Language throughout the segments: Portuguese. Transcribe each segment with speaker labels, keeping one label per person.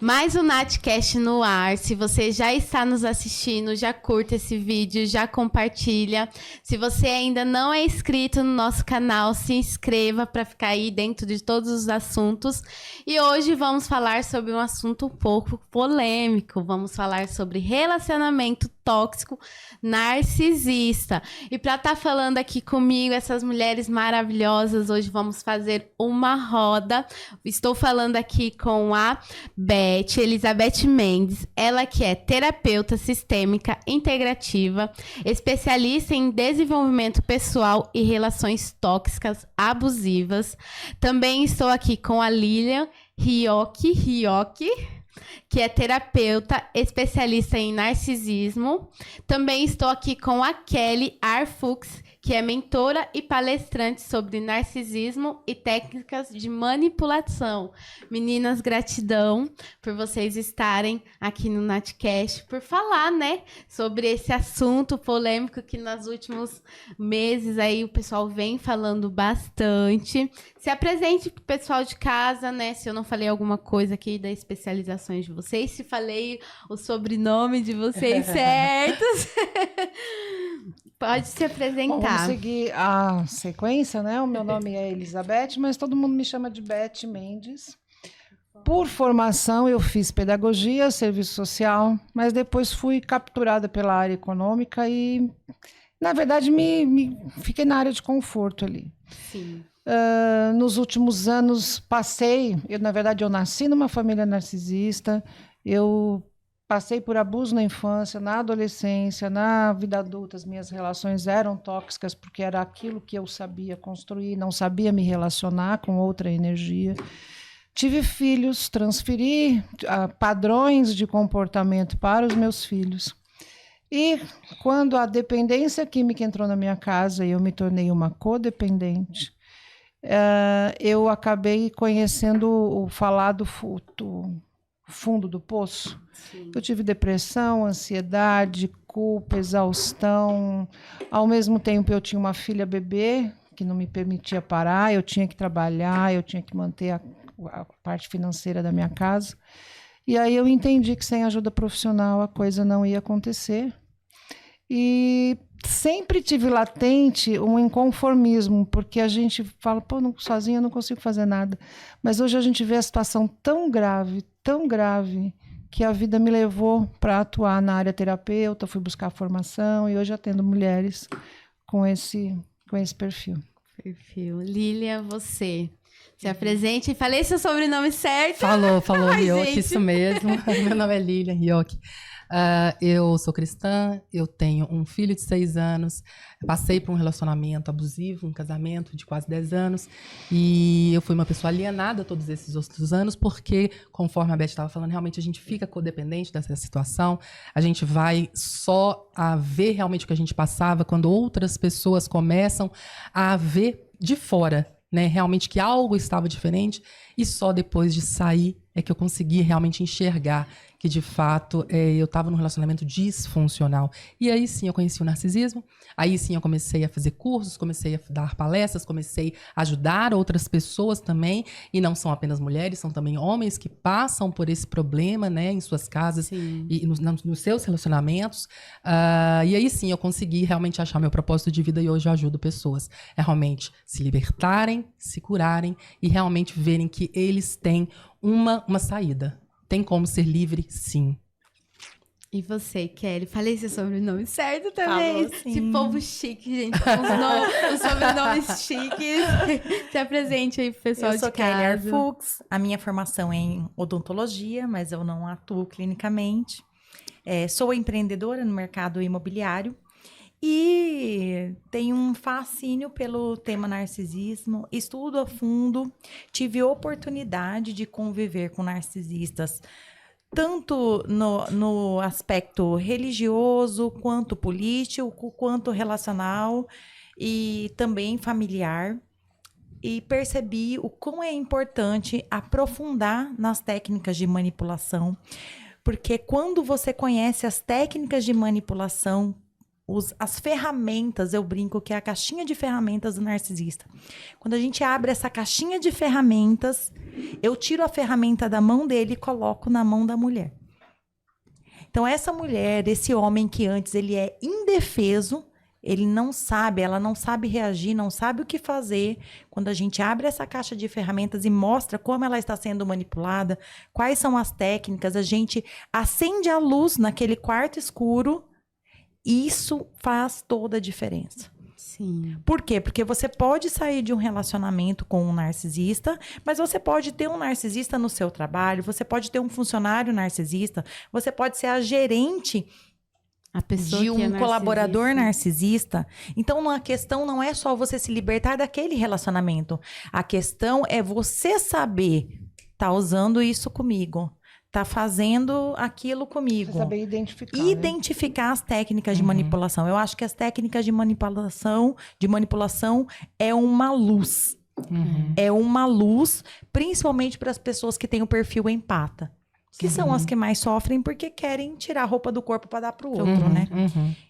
Speaker 1: Mais um Natcast no ar. Se você já está nos assistindo, já curta esse vídeo, já compartilha. Se você ainda não é inscrito no nosso canal, se inscreva para ficar aí dentro de todos os assuntos. E hoje vamos falar sobre um assunto um pouco polêmico. Vamos falar sobre relacionamento tóxico narcisista. E para estar falando aqui comigo, essas mulheres maravilhosas, hoje vamos fazer uma roda. Estou falando aqui com a Elizabeth Mendes, ela que é terapeuta sistêmica integrativa, especialista em desenvolvimento pessoal e relações tóxicas abusivas. Também estou aqui com a Lilian Rioki, que é terapeuta especialista em narcisismo. Também estou aqui com a Kelly Arfux, que é mentora e palestrante sobre narcisismo e técnicas de manipulação. Meninas, gratidão por vocês estarem aqui no Natcast, por falar, né, sobre esse assunto polêmico que nos últimos meses aí o pessoal vem falando bastante. Se apresente pro pessoal de casa, né, se eu não falei alguma coisa aqui das especializações de vocês, se falei o sobrenome de vocês certos. Pode se apresentar.
Speaker 2: Bom, vamos seguir a sequência, né? O meu nome é Elizabeth, mas todo mundo me chama de Beth Mendes. Por formação, eu fiz pedagogia, serviço social, mas depois fui capturada pela área econômica e, na verdade, fiquei na área de conforto ali.
Speaker 1: Sim.
Speaker 2: Nos últimos anos, na verdade, eu nasci numa família narcisista, eu passei por abuso na infância, na adolescência, na vida adulta, as minhas relações eram tóxicas porque era aquilo que eu sabia construir, não sabia me relacionar com outra energia. Tive filhos, transferi padrões de comportamento para os meus filhos. E quando a dependência química entrou na minha casa e eu me tornei uma codependente, eu acabei conhecendo o falado fundo do poço.
Speaker 1: Sim.
Speaker 2: Eu tive depressão, ansiedade, culpa, exaustão. Ao mesmo tempo, eu tinha uma filha bebê que não me permitia parar. Eu tinha que trabalhar, eu tinha que manter a parte financeira da minha casa. E aí eu entendi que sem ajuda profissional a coisa não ia acontecer. E sempre tive latente um inconformismo, porque a gente fala, sozinha eu não consigo fazer nada. Mas hoje a gente vê a situação tão grave, que a vida me levou para atuar na área terapeuta, fui buscar formação e hoje atendo mulheres com esse perfil.
Speaker 1: Lilian, você se apresente e falei seu sobrenome certo.
Speaker 3: Falou, Rioki,
Speaker 1: gente.
Speaker 3: Isso mesmo. Meu nome é Lilian Rioki. Eu sou cristã, eu tenho um filho de 6 anos, passei por um relacionamento abusivo, um casamento de quase 10 anos, e eu fui uma pessoa alienada todos esses outros anos, porque, conforme a Beth estava falando, realmente a gente fica codependente dessa situação, a gente vai só a ver realmente o que a gente passava quando outras pessoas começam a ver de fora, né, realmente que algo estava diferente, e só depois de sair é que eu consegui realmente enxergar que, de fato, eu estava num relacionamento disfuncional. E aí sim eu conheci o narcisismo, aí sim eu comecei a fazer cursos, comecei a dar palestras, comecei a ajudar outras pessoas também, e não são apenas mulheres, são também homens que passam por esse problema, né, em suas casas e nos seus relacionamentos. E aí sim eu consegui realmente achar meu propósito de vida e hoje eu ajudo pessoas a realmente se libertarem, se curarem e realmente verem que eles têm uma saída. Tem como ser livre, sim.
Speaker 1: E você, Kelly? Falei seu sobrenome certo também.
Speaker 4: Falou, sim.
Speaker 1: Esse povo chique, gente. Os sobrenomes chiques. Se apresente aí pro pessoal de casa.
Speaker 4: Eu sou Kelly Arfux. A minha formação é em odontologia, mas eu não atuo clinicamente. Sou empreendedora no mercado imobiliário. E tenho um fascínio pelo tema narcisismo, estudo a fundo, tive oportunidade de conviver com narcisistas, tanto no aspecto religioso, quanto político, quanto relacional e também familiar. E percebi o quão é importante aprofundar nas técnicas de manipulação, porque quando você conhece as técnicas de manipulação as ferramentas, eu brinco que é a caixinha de ferramentas do narcisista. Quando a gente abre essa caixinha de ferramentas, eu tiro a ferramenta da mão dele e coloco na mão da mulher. Então, essa mulher, esse homem que antes ele é indefeso, ele não sabe, ela não sabe reagir, não sabe o que fazer. Quando a gente abre essa caixa de ferramentas e mostra como ela está sendo manipulada, quais são as técnicas, a gente acende a luz naquele quarto escuro. Isso faz toda a diferença.
Speaker 1: Sim.
Speaker 4: Por quê? Porque você pode sair de um relacionamento com um narcisista, mas você pode ter um narcisista no seu trabalho, você pode ter um funcionário narcisista, você pode ser a gerente
Speaker 1: A pessoa
Speaker 4: de
Speaker 1: que é
Speaker 4: um colaborador narcisista. Então, a questão não é só você se libertar daquele relacionamento. A questão é você saber, tá usando isso comigo, tá fazendo aquilo comigo.
Speaker 2: Você saber identificar.
Speaker 4: Identificar as técnicas de manipulação. Eu acho que as técnicas de manipulação é uma luz. É uma luz, principalmente para as pessoas que têm o perfil empata. Que são as que mais sofrem porque querem tirar a roupa do corpo para dar para o outro, né?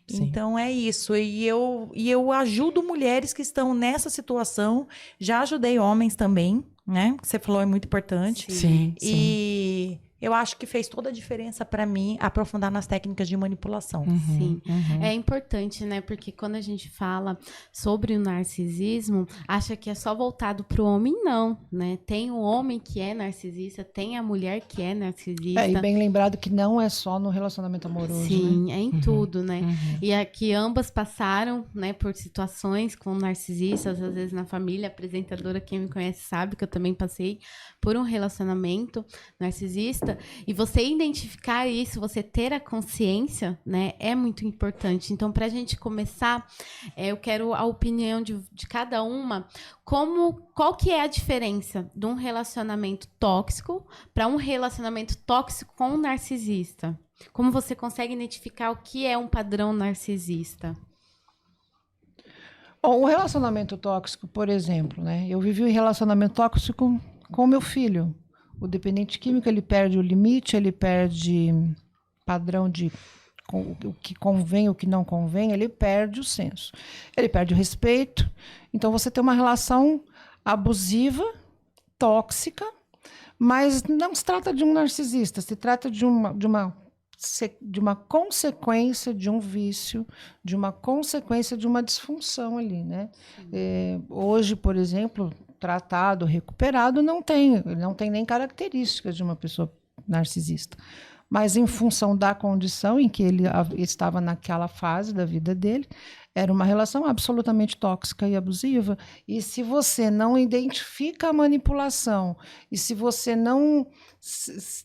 Speaker 4: Então é isso. E eu ajudo mulheres que estão nessa situação. Já ajudei homens também, né? Que você falou, é muito importante.
Speaker 3: Sim.
Speaker 4: E eu acho que fez toda a diferença para mim aprofundar nas técnicas de manipulação.
Speaker 1: Sim. É importante, né? Porque quando a gente fala sobre o narcisismo, acha que é só voltado para o homem, não, né? Tem o homem que é narcisista, tem a mulher que é narcisista.
Speaker 2: E bem lembrado que não é só no relacionamento amoroso.
Speaker 1: Sim,
Speaker 2: né?
Speaker 1: é em tudo, né? E aqui ambas passaram, né, por situações com narcisistas, às vezes na família. A apresentadora, quem me conhece sabe que eu também passei por um relacionamento narcisista. E você identificar isso, você ter a consciência, né, é muito importante. Então, para a gente começar, eu quero a opinião de cada uma. Qual que é a diferença de um relacionamento tóxico para um relacionamento tóxico com um narcisista? Como você consegue identificar o que é um padrão narcisista?
Speaker 2: Bom, o relacionamento tóxico, por exemplo, né? Eu vivi um relacionamento tóxico com o meu filho. O dependente químico, ele perde o limite, ele perde padrão de o que convém, o que não convém, ele perde o senso. Ele perde o respeito. Então, você tem uma relação abusiva, tóxica, mas não se trata de um narcisista, se trata de uma consequência de um vício, de uma consequência de uma disfunção ali, né? Hoje, por exemplo, tratado, recuperado, ele não tem nem características de uma pessoa narcisista. Mas em função da condição em que ele estava naquela fase da vida dele, era uma relação absolutamente tóxica e abusiva. E se você não identifica a manipulação, e se você não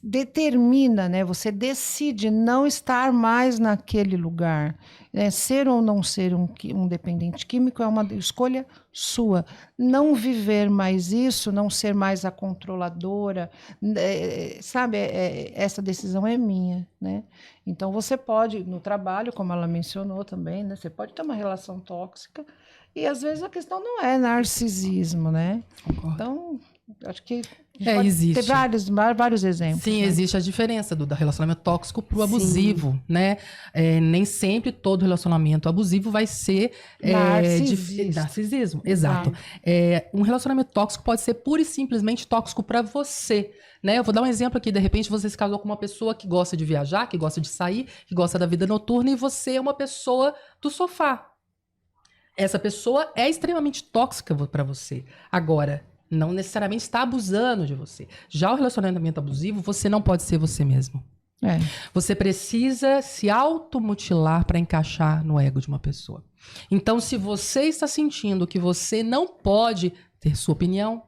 Speaker 2: determina, né, você decide não estar mais naquele lugar, né, ser ou não ser um dependente químico é uma escolha sua. Não viver mais isso, não ser mais a controladora, sabe, essa decisão é minha, né? Então você pode, no trabalho, como ela mencionou também, né, você pode ter uma relação tóxica e às vezes a questão não é narcisismo, né?
Speaker 3: Concordo.
Speaker 2: Então, acho que
Speaker 3: existe.
Speaker 2: ter vários exemplos.
Speaker 3: Sim,
Speaker 2: né?
Speaker 3: Existe a diferença do relacionamento tóxico pro abusivo, né? Nem sempre todo relacionamento abusivo vai ser narcisismo. Exato. Um relacionamento tóxico pode ser pura e simplesmente tóxico para você, né? Eu vou dar um exemplo aqui. De repente, você se casou com uma pessoa que gosta de viajar, que gosta de sair, que gosta da vida noturna, e você é uma pessoa do sofá. Essa pessoa é extremamente tóxica para você. Agora, não necessariamente está abusando de você. Já o relacionamento abusivo, você não pode ser você mesmo. Você precisa se automutilar para encaixar no ego de uma pessoa. Então, se você está sentindo que você não pode ter sua opinião,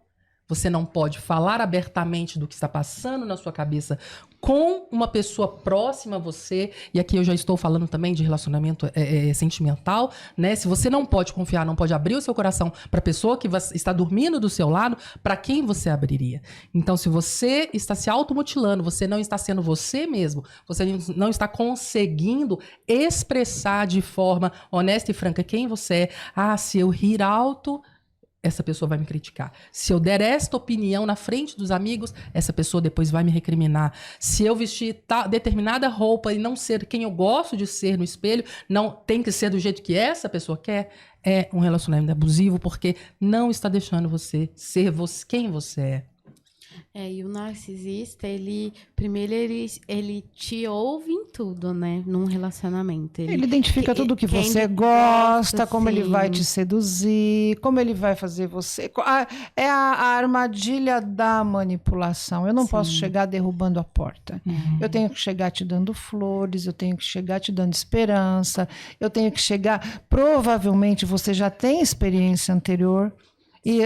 Speaker 3: você não pode falar abertamente do que está passando na sua cabeça com uma pessoa próxima a você, e aqui eu já estou falando também de relacionamento sentimental, né? Se você não pode confiar, não pode abrir o seu coração para a pessoa que está dormindo do seu lado, para quem você abriria? Então, se você está se automutilando, você não está sendo você mesmo, você não está conseguindo expressar de forma honesta e franca quem você é. Se eu rir alto, essa pessoa vai me criticar. Se eu der esta opinião na frente dos amigos, essa pessoa depois vai me recriminar. Se eu vestir determinada roupa e não ser quem eu gosto de ser no espelho, não tem que ser do jeito que essa pessoa quer, é um relacionamento abusivo, porque não está deixando você ser quem você é.
Speaker 1: E o narcisista, primeiro ele te ouve em tudo, né? Num relacionamento.
Speaker 2: Ele identifica tudo que você gosta, como ele vai te seduzir, como ele vai fazer você. É a armadilha da manipulação. Eu não posso chegar derrubando a porta. Eu tenho que chegar te dando flores, eu tenho que chegar te dando esperança, eu tenho que chegar... Provavelmente você já tem experiência anterior. E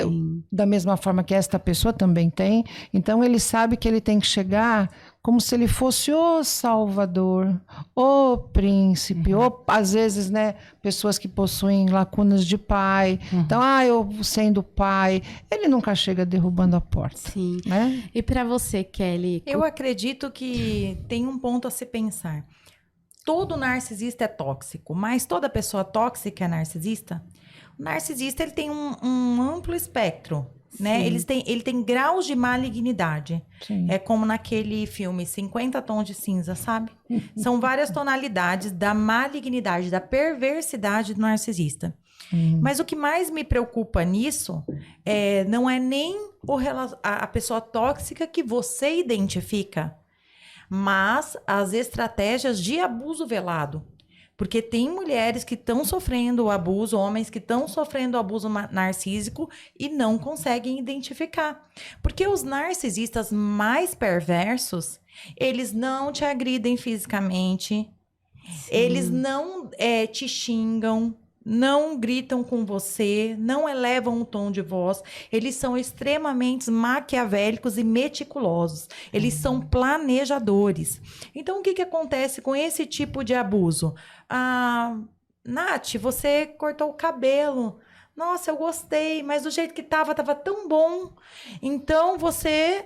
Speaker 2: da mesma forma que esta pessoa também tem. Então ele sabe que ele tem que chegar como se ele fosse o salvador, o príncipe, ou às vezes, né, pessoas que possuem lacunas de pai. Então, eu sendo pai, ele nunca chega derrubando a porta.
Speaker 1: Sim.
Speaker 2: Né?
Speaker 1: E para você, Kelly?
Speaker 4: Eu acredito que tem um ponto a se pensar. Todo narcisista é tóxico, mas toda pessoa tóxica é narcisista? O narcisista, ele tem um amplo espectro, né? Ele tem graus de malignidade.
Speaker 2: Sim.
Speaker 4: É como naquele filme 50 Tons de Cinza, sabe? São várias tonalidades da malignidade, da perversidade do narcisista. Mas o que mais me preocupa nisso não é nem a pessoa tóxica que você identifica, mas as estratégias de abuso velado. Porque tem mulheres que estão sofrendo abuso, homens que estão sofrendo abuso narcísico e não conseguem identificar. Porque os narcisistas mais perversos, eles não te agridem fisicamente, eles não te xingam, não gritam com você, não elevam o tom de voz. Eles são extremamente maquiavélicos e meticulosos. Eles são planejadores. Então, o que acontece com esse tipo de abuso? Nath, você cortou o cabelo. Nossa, eu gostei, mas do jeito que tava tão bom. Então, você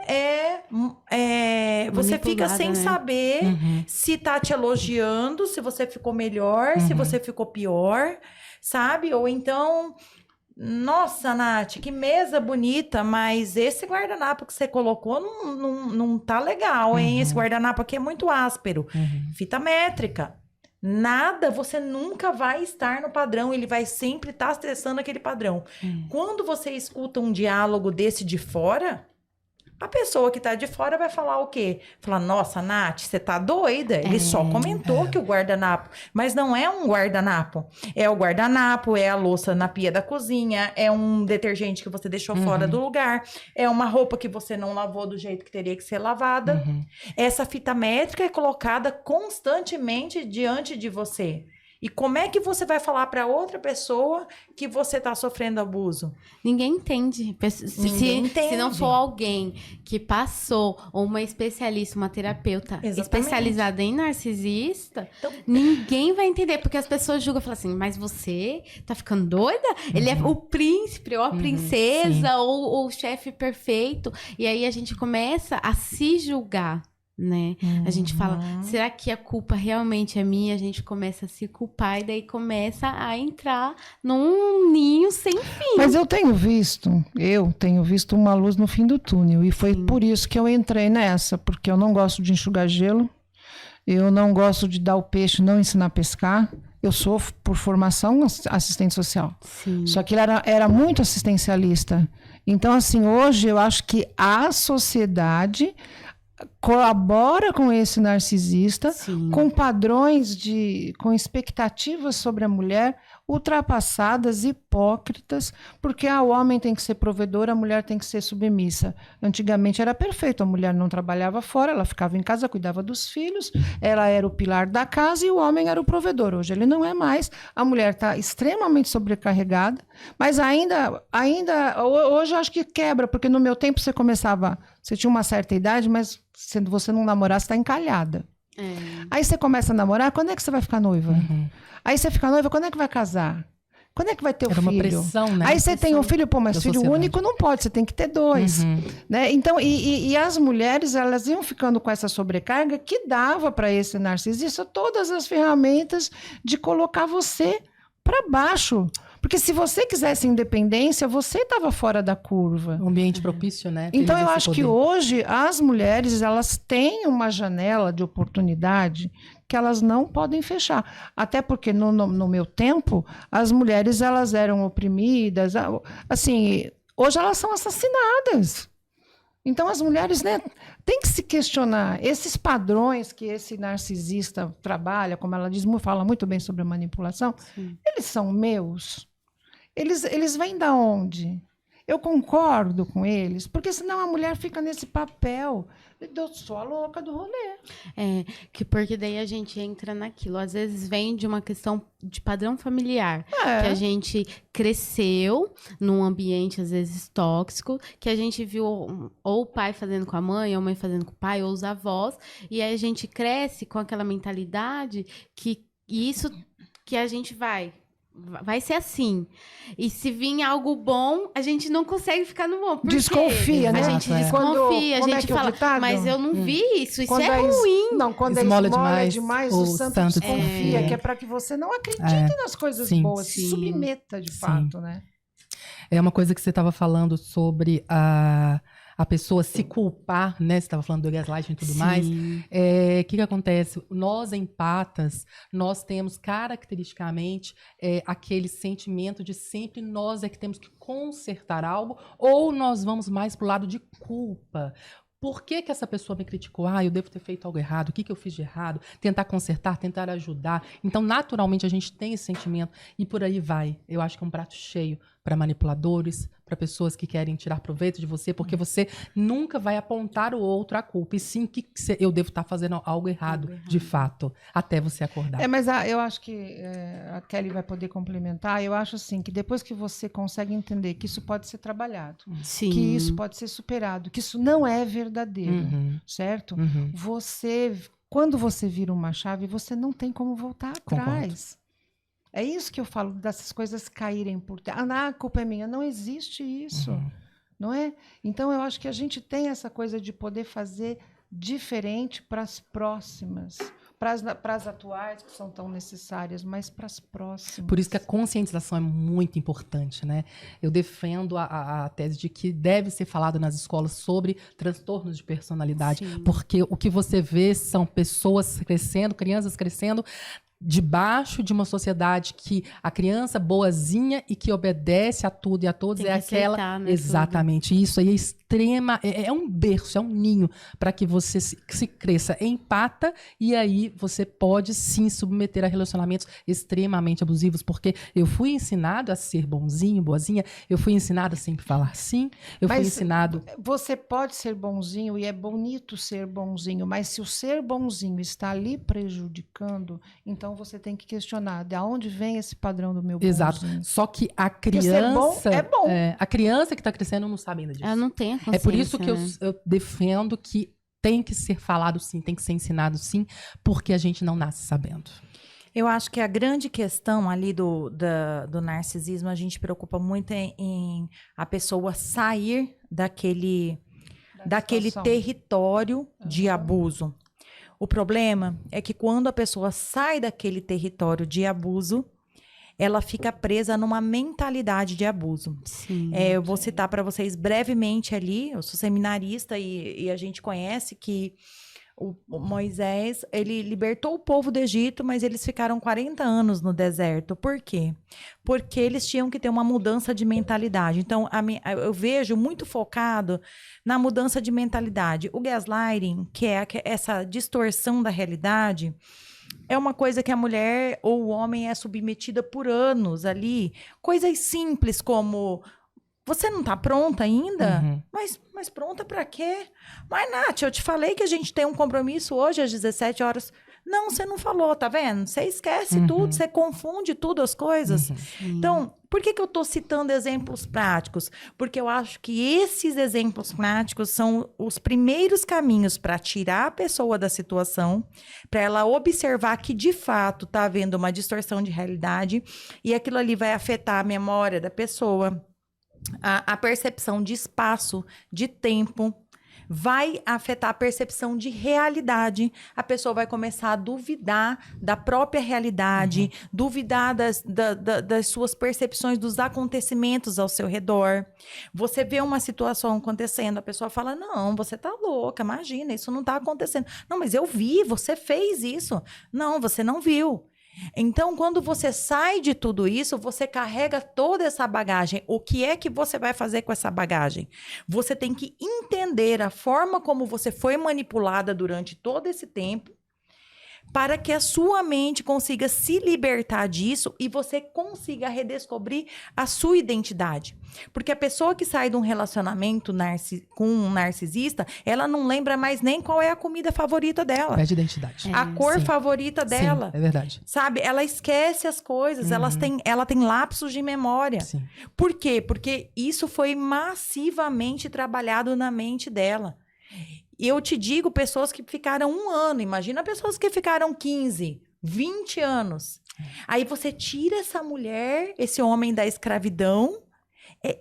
Speaker 4: você fica sem saber se tá te elogiando, se você ficou melhor, se você ficou pior, sabe? Ou então, nossa, Nath, que mesa bonita, mas esse guardanapo que você colocou não tá legal, hein? Esse guardanapo aqui é muito áspero. Fita métrica. Nada, você nunca vai estar no padrão, ele vai sempre estar testando aquele padrão. Quando você escuta um diálogo desse de fora, a pessoa que tá de fora vai falar o quê? Falar, nossa, Nath, você tá doida? Ele só comentou que o guardanapo... Mas não é um guardanapo. É o guardanapo, é a louça na pia da cozinha, é um detergente que você deixou fora do lugar, é uma roupa que você não lavou do jeito que teria que ser lavada. Essa fita métrica é colocada constantemente diante de você. E como é que você vai falar para outra pessoa que você está sofrendo abuso?
Speaker 1: Ninguém entende. Se não for alguém que passou, ou uma especialista, uma terapeuta especializada em narcisista, então, ninguém vai entender. Porque as pessoas julgam e falam assim, mas você tá ficando doida? Ele é o príncipe, ou a princesa, ou o chefe perfeito. E aí a gente começa a se julgar. Né? A gente fala, será que a culpa realmente é minha? A gente começa a se culpar e daí começa a entrar num ninho sem fim.
Speaker 2: Mas eu tenho visto uma luz no fim do túnel e foi por isso que eu entrei nessa, porque eu não gosto de enxugar gelo, eu não gosto de dar o peixe, não ensinar a pescar. Eu sou, por formação, assistente social. Só que ele era muito assistencialista. Então, assim, hoje eu acho que a sociedade colabora com esse narcisista, com padrões com expectativas sobre a mulher ultrapassadas, hipócritas, porque o homem tem que ser provedor, a mulher tem que ser submissa. Antigamente era perfeito, a mulher não trabalhava fora, ela ficava em casa, cuidava dos filhos, ela era o pilar da casa e o homem era o provedor. Hoje ele não é mais, a mulher está extremamente sobrecarregada, mas ainda hoje eu acho que quebra, porque no meu tempo você tinha uma certa idade, mas se você não namorar, você está encalhada. Aí você começa a namorar, quando é que você vai ficar noiva? Aí você fica noiva, quando é que vai casar? Quando é que vai ter o filho?
Speaker 3: Uma pressão, né?
Speaker 2: Aí você tem um filho, mas filho único não pode, você tem que ter 2. Né? Então, e as mulheres, elas iam ficando com essa sobrecarga que dava para esse narcisista todas as ferramentas de colocar você para baixo. Porque se você quisesse independência, você estava fora da curva.
Speaker 3: Um ambiente propício, né?
Speaker 2: Então, eu
Speaker 3: Esse
Speaker 2: acho que
Speaker 3: poder.
Speaker 2: hoje as mulheres elas têm uma janela de oportunidade que elas não podem fechar. Até porque no meu tempo, as mulheres elas eram oprimidas. Assim, hoje elas são assassinadas. Então, as mulheres, né, têm que se questionar. Esses padrões que esse narcisista trabalha, como ela diz, fala muito bem sobre a manipulação, eles são meus? Eles vêm da onde? Eu concordo com eles, porque senão a mulher fica nesse papel. Eu sou a louca do rolê.
Speaker 1: Porque daí a gente entra naquilo. Às vezes vem de uma questão de padrão familiar. Que a gente cresceu num ambiente, às vezes, tóxico, que a gente viu ou o pai fazendo com a mãe, ou a mãe fazendo com o pai, ou os avós, e aí a gente cresce com aquela mentalidade que isso que a gente vai ser assim. E se vir algo bom, a gente não consegue ficar no bom. Por quê?
Speaker 2: Desconfia, né?
Speaker 1: A gente desconfia,
Speaker 2: Quando
Speaker 1: a gente fala, mas eu não vi isso
Speaker 2: quando
Speaker 1: é ruim.
Speaker 2: Não, quando
Speaker 3: Esmola
Speaker 2: esmola
Speaker 3: demais,
Speaker 2: o
Speaker 3: o
Speaker 2: santo
Speaker 3: santo
Speaker 2: desconfia,
Speaker 3: desconfia.
Speaker 2: que é para que você não acredite nas coisas
Speaker 3: Sim.
Speaker 2: boas, se submeta de fato, né?
Speaker 3: É uma coisa que você estava falando sobre a pessoa se culpar, né? Você estava falando do gaslighting e tudo mais. O que acontece? Nós, empatas, nós temos caracteristicamente aquele sentimento de sempre nós é que temos que consertar algo, ou nós vamos mais para o lado de culpa. Por que essa pessoa me criticou? Eu devo ter feito algo errado. O que eu fiz de errado? Tentar consertar, tentar ajudar. Então, naturalmente, a gente tem esse sentimento e por aí vai. Eu acho que é um prato cheio para manipuladores, para pessoas que querem tirar proveito de você, porque você nunca vai apontar o outro a culpa. E sim que eu devo estar fazendo algo errado, de fato, até você acordar.
Speaker 2: Mas eu acho que a Kelly vai poder complementar. Eu acho assim que depois que você consegue entender que isso pode ser trabalhado,
Speaker 1: Sim.
Speaker 2: que isso pode ser superado, que isso não é verdadeiro, certo? Quando você vira uma chave, você não tem como voltar atrás. É isso que eu falo, dessas coisas caírem por terra. A culpa é minha. Não existe isso, não é? Então, eu acho que a gente tem essa coisa de poder fazer diferente para as próximas, para as atuais, que são tão necessárias, mas para as próximas.
Speaker 3: Por isso que a conscientização é muito importante, né? Eu defendo a tese de que deve ser falado nas escolas sobre transtornos de personalidade, porque o que você vê são pessoas crescendo, crianças crescendo, debaixo de uma sociedade que a criança boazinha e que obedece a tudo e a todos
Speaker 1: tem
Speaker 3: é
Speaker 1: que
Speaker 3: aquela
Speaker 1: aceitar, né,
Speaker 3: exatamente
Speaker 1: tudo.
Speaker 3: Isso aí é extrema, é um berço, é um ninho para que você se cresça empata e aí você pode sim submeter a relacionamentos extremamente abusivos, porque eu fui ensinado a ser bonzinho, boazinha, eu fui ensinado a sempre falar sim, fui ensinado.
Speaker 2: Você pode ser bonzinho e é bonito ser bonzinho, mas se o ser bonzinho está ali prejudicando, então você tem que questionar de onde vem esse padrão do meu bonzinho.
Speaker 3: Exato. Só que a criança
Speaker 2: é bom.
Speaker 3: A criança que está crescendo não sabe ainda disso.
Speaker 1: Ela não tem a consciência,
Speaker 3: É por isso que
Speaker 1: né?
Speaker 3: eu defendo que tem que ser falado sim, tem que ser ensinado sim, porque a gente não nasce sabendo.
Speaker 4: Eu acho que a grande questão ali do narcisismo, a gente preocupa muito em a pessoa sair daquele território de abuso. O problema é que quando a pessoa sai daquele território de abuso, ela fica presa numa mentalidade de abuso. Eu vou citar para vocês brevemente ali, eu sou seminarista e a gente conhece que o Moisés, ele libertou o povo do Egito, mas eles ficaram 40 anos no deserto. Por quê? Porque eles tinham que ter uma mudança de mentalidade. Então, eu vejo muito focado na mudança de mentalidade. O gaslighting, que é essa distorção da realidade, é uma coisa que a mulher ou o homem é submetida por anos ali. Coisas simples como... Você não tá pronta ainda? Mas pronta pra quê? Mas, Nath, eu te falei que a gente tem um compromisso hoje às 17 horas. Não, você não falou, tá vendo? Você esquece tudo, você confunde tudo as coisas. Então, por que eu tô citando exemplos práticos? Porque eu acho que esses exemplos práticos são os primeiros caminhos para tirar a pessoa da situação, para ela observar que, de fato, tá havendo uma distorção de realidade e aquilo ali vai afetar a memória da pessoa, a percepção de espaço, de tempo. vai afetar a percepção de realidade. A pessoa vai começar a duvidar da própria realidade, duvidar das suas percepções dos acontecimentos ao seu redor. Você vê uma situação acontecendo, a pessoa fala, não, você tá louca, imagina, isso não tá acontecendo. Não, mas eu vi, você fez isso. Não, você não viu. Então, quando você sai de tudo isso, você carrega toda essa bagagem. O que é que você vai fazer com essa bagagem? Você tem que entender a forma como você foi manipulada durante todo esse tempo, para que a sua mente consiga se libertar disso e você consiga redescobrir a sua identidade. Porque a pessoa que sai de um relacionamento com um narcisista, ela não lembra mais nem qual é a comida favorita dela.
Speaker 3: Perde identidade.
Speaker 4: A cor favorita dela.
Speaker 3: Sim, é verdade.
Speaker 4: Sabe? Ela esquece as coisas, ela tem lapsos de memória.
Speaker 3: Sim.
Speaker 4: Por quê? Porque isso foi massivamente trabalhado na mente dela. Eu te digo, pessoas que ficaram 1 ano. Imagina pessoas que ficaram 15, 20 anos. Aí você tira essa mulher, esse homem da escravidão,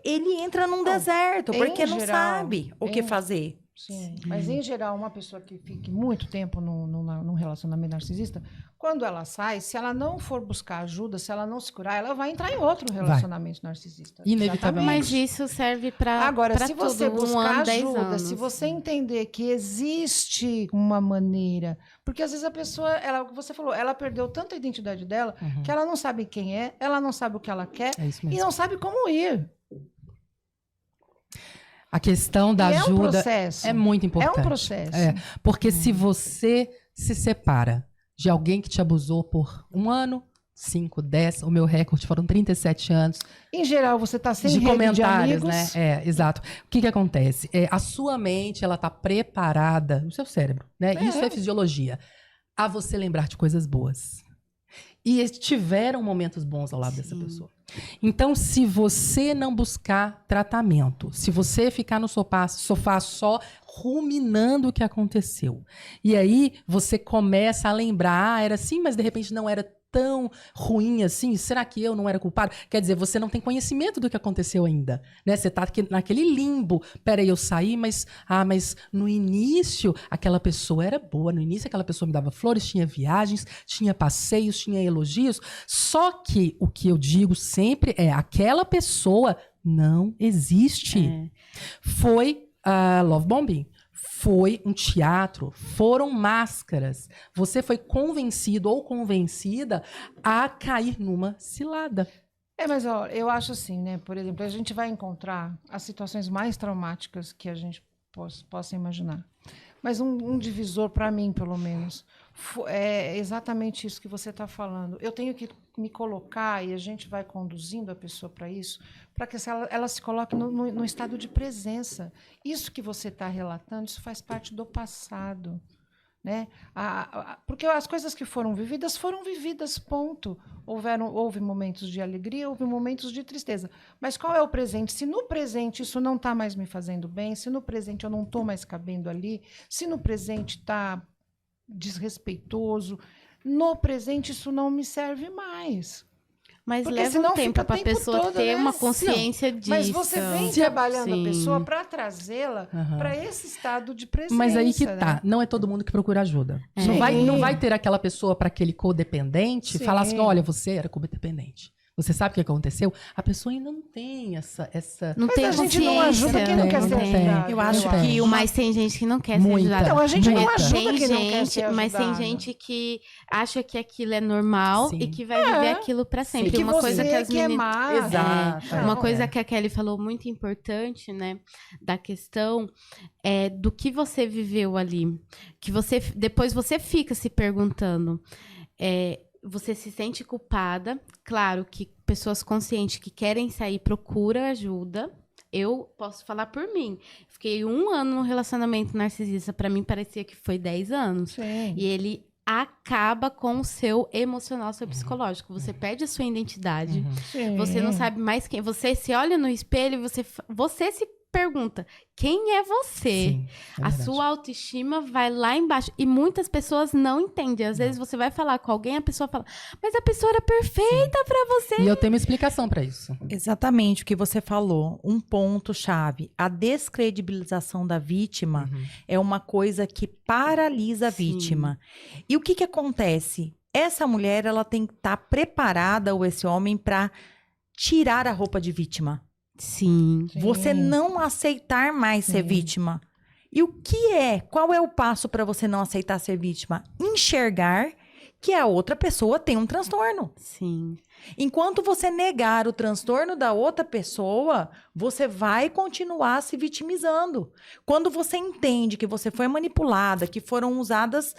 Speaker 4: ele entra num deserto, porque não sabe o que fazer.
Speaker 2: Sim, mas em geral, uma pessoa que fique muito tempo num relacionamento narcisista, quando ela sai, se ela não for buscar ajuda, se ela não se curar, ela vai entrar em outro relacionamento narcisista.
Speaker 3: Inevitavelmente.
Speaker 1: Mas isso serve para
Speaker 2: Agora, se você
Speaker 1: tudo,
Speaker 2: buscar
Speaker 1: 1 ano, 10
Speaker 2: ajuda,
Speaker 1: anos.
Speaker 2: se você entender que existe uma maneira, porque às vezes a pessoa, o que você falou, ela perdeu tanto a identidade dela, que ela não sabe quem é, ela não sabe o que ela quer
Speaker 3: É isso
Speaker 2: e
Speaker 3: mesmo.
Speaker 2: não sabe como ir.
Speaker 3: A questão da
Speaker 2: E
Speaker 3: ajuda
Speaker 2: é um processo.
Speaker 3: é muito importante.
Speaker 2: É um processo.
Speaker 3: Porque se você se separa de alguém que te abusou por 1 ano, 5, 10, o meu recorde foram 37 anos.
Speaker 2: Em geral, você está sem
Speaker 3: De
Speaker 2: rede
Speaker 3: comentários,
Speaker 2: de amigos.
Speaker 3: né? Exato. O que acontece? A sua mente, ela tá preparada, o seu cérebro, né? Isso é fisiologia, a você lembrar de coisas boas. E tiveram momentos bons ao lado dessa pessoa. Então, se você não buscar tratamento, se você ficar no sofá só ruminando o que aconteceu, e aí você começa a lembrar, era assim, mas de repente não era tão ruim assim, será que eu não era culpado? Quer dizer, você não tem conhecimento do que aconteceu ainda, né? Você tá naquele limbo, peraí, eu saí, mas no início aquela pessoa era boa, no início aquela pessoa me dava flores, tinha viagens, tinha passeios, tinha elogios, só que o que eu digo sempre é, aquela pessoa não existe. Foi love bombing. Foi um teatro, foram máscaras. Você foi convencido ou convencida a cair numa cilada.
Speaker 2: Mas ó, eu acho assim, né? Por exemplo, a gente vai encontrar as situações mais traumáticas que a gente possa imaginar. Mas um divisor, para mim, pelo menos, é exatamente isso que você está falando. Eu tenho que me colocar, e a gente vai conduzindo a pessoa para isso, para que ela se coloque no estado de presença. Isso que você está relatando, isso faz parte do passado. Né? Porque as coisas que foram vividas, ponto. Houve momentos de alegria, houve momentos de tristeza. Mas qual é o presente? Se no presente isso não está mais me fazendo bem, se no presente eu não estou mais cabendo ali, se no presente está desrespeitoso, no presente isso não me serve mais.
Speaker 1: Mas
Speaker 2: Porque
Speaker 1: leva
Speaker 2: senão
Speaker 1: um tempo
Speaker 2: fica
Speaker 1: para a pessoa
Speaker 2: todo,
Speaker 1: ter
Speaker 2: né?
Speaker 1: uma consciência disso.
Speaker 2: Mas você vem trabalhando
Speaker 1: Sim.
Speaker 2: a pessoa para trazê-la para esse estado de presença.
Speaker 3: Mas aí que
Speaker 2: né?
Speaker 3: tá, não é todo mundo que procura ajuda. Não vai ter aquela pessoa para aquele codependente falar assim, olha, você era codependente. Você sabe o que aconteceu? A pessoa ainda não tem essa...
Speaker 1: Não
Speaker 2: mas
Speaker 1: tem
Speaker 2: a gente não ajuda quem não quer ser ajudado.
Speaker 4: Eu acho que
Speaker 1: Mas tem gente que não quer ser
Speaker 3: Muita.
Speaker 1: ajudada.
Speaker 2: Então, a gente não
Speaker 1: Porque
Speaker 2: ajuda
Speaker 1: tem
Speaker 2: quem não quer ser
Speaker 1: gente, mas tem
Speaker 2: ajudada.
Speaker 1: gente que acha que aquilo é normal
Speaker 3: Sim.
Speaker 1: e que vai viver aquilo para sempre.
Speaker 2: Que
Speaker 1: Uma
Speaker 2: você
Speaker 1: coisa que as
Speaker 2: que é
Speaker 1: meninas...
Speaker 2: má.
Speaker 3: Exato.
Speaker 1: Uma
Speaker 2: Não,
Speaker 1: coisa que a Kelly falou muito importante, né, da questão do que você viveu ali, que depois você fica se perguntando, você se sente culpada, claro que pessoas conscientes que querem sair procuram ajuda. Eu posso falar por mim. Fiquei 1 ano no relacionamento narcisista, para mim parecia que foi 10 anos.
Speaker 2: Sim.
Speaker 1: E ele acaba com o seu emocional, seu psicológico. Você perde a sua identidade.
Speaker 2: Sim.
Speaker 1: Você não sabe mais quem. Você se olha no espelho e você se pergunta: quem é você?
Speaker 3: Sim, é
Speaker 1: A
Speaker 3: verdade.
Speaker 1: sua autoestima vai lá embaixo. E muitas pessoas não entendem. Às vezes você vai falar com alguém, a pessoa fala, mas a pessoa era perfeita pra você.
Speaker 3: E eu tenho uma explicação pra isso.
Speaker 4: Exatamente o que você falou. Um ponto-chave. A descredibilização da vítima é uma coisa que paralisa a
Speaker 1: Sim.
Speaker 4: vítima. E o que que acontece? Essa mulher, ela tem que estar preparada, ou esse homem, para tirar a roupa de vítima.
Speaker 1: Sim.
Speaker 2: Sim.
Speaker 4: Você não aceitar mais ser vítima. E o que é? Qual é o passo para você não aceitar ser vítima? Enxergar que a outra pessoa tem um transtorno.
Speaker 1: Sim.
Speaker 4: Enquanto você negar o transtorno da outra pessoa, você vai continuar se vitimizando. Quando você entende que você foi manipulada, que foram usadas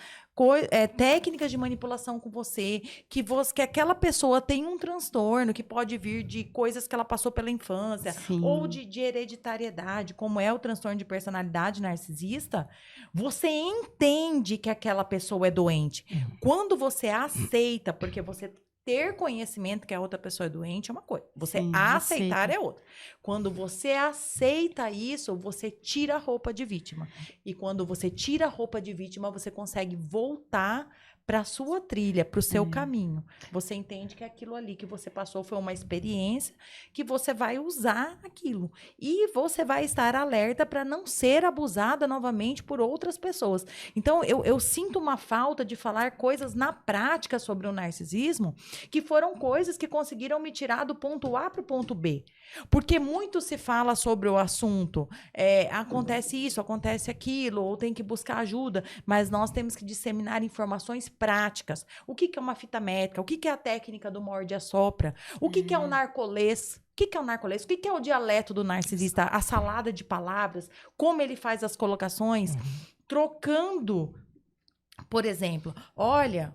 Speaker 4: técnicas de manipulação com você, que aquela pessoa tem um transtorno que pode vir de coisas que ela passou pela infância,
Speaker 1: Sim.
Speaker 4: ou de hereditariedade, como é o transtorno de personalidade narcisista, você entende que aquela pessoa é doente. Quando você aceita, porque você ter conhecimento que a outra pessoa é doente é uma coisa. Você
Speaker 1: Sim,
Speaker 4: aceitar
Speaker 1: aceita.
Speaker 4: é outra. Quando você aceita isso, você tira a roupa de vítima. E quando você tira a roupa de vítima, você consegue voltar para a sua trilha, para o seu caminho. Você entende que aquilo ali que você passou foi uma experiência que você vai usar aquilo. E você vai estar alerta para não ser abusada novamente por outras pessoas. Então, eu sinto uma falta de falar coisas na prática sobre o narcisismo, que foram coisas que conseguiram me tirar do ponto A para o ponto B. Porque muito se fala sobre o assunto. Acontece isso, acontece aquilo, ou tem que buscar ajuda, mas nós temos que disseminar informações práticas. O que é uma fita métrica? O que é a técnica do morde-a-sopra? O que é o narcolês? O que é o narcolês? O que é o dialeto do narcisista? A salada de palavras? Como ele faz as colocações? Trocando, por exemplo, olha,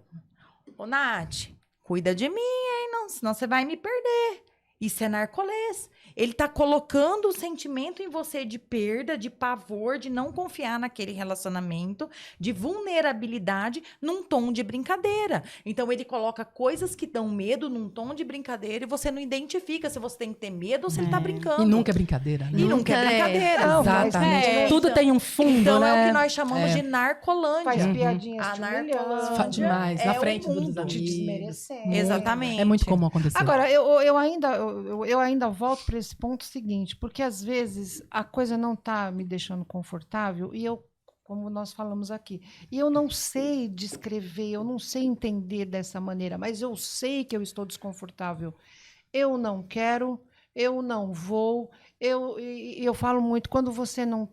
Speaker 4: ô Nath, cuida de mim, hein? Não, senão você vai me perder. Isso é narcolês. Ele tá colocando o sentimento em você de perda, de pavor, de não confiar naquele relacionamento, de vulnerabilidade num tom de brincadeira. Então ele coloca coisas que dão medo num tom de brincadeira e você não identifica se você tem que ter medo ou se ele tá brincando.
Speaker 3: E nunca é brincadeira, né?
Speaker 4: E nunca é brincadeira.
Speaker 2: Não, mas
Speaker 3: Exatamente.
Speaker 2: é.
Speaker 3: Tudo tem um fundo,
Speaker 4: Então
Speaker 3: né?
Speaker 4: é o que nós chamamos de narcolândia.
Speaker 2: Faz piadinhas
Speaker 4: A
Speaker 2: de
Speaker 4: narcolândia
Speaker 3: Faz demais,
Speaker 4: é
Speaker 3: na
Speaker 4: o
Speaker 3: frente dos
Speaker 4: mundo.
Speaker 3: amigos.
Speaker 2: te desmerecendo.
Speaker 4: Exatamente.
Speaker 3: É muito comum acontecer.
Speaker 2: Agora, eu ainda volto para esse ponto seguinte, porque às vezes a coisa não está me deixando confortável e eu, como nós falamos aqui, e eu não sei descrever, eu não sei entender dessa maneira, mas eu sei que eu estou desconfortável. Eu não quero, eu não vou, eu falo muito, quando você não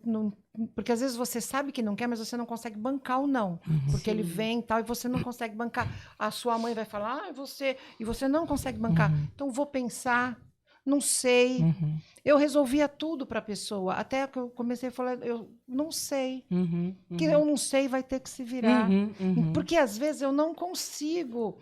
Speaker 2: porque às vezes você sabe que não quer, mas você não consegue bancar o não. Porque ele vem e tal, e você não consegue bancar. A sua mãe vai falar, e você não consegue bancar. Então, vou pensar, não sei. Eu resolvia tudo para a pessoa. Até que eu comecei a falar, eu não sei. Que eu não sei, vai ter que se virar. Porque às vezes eu não consigo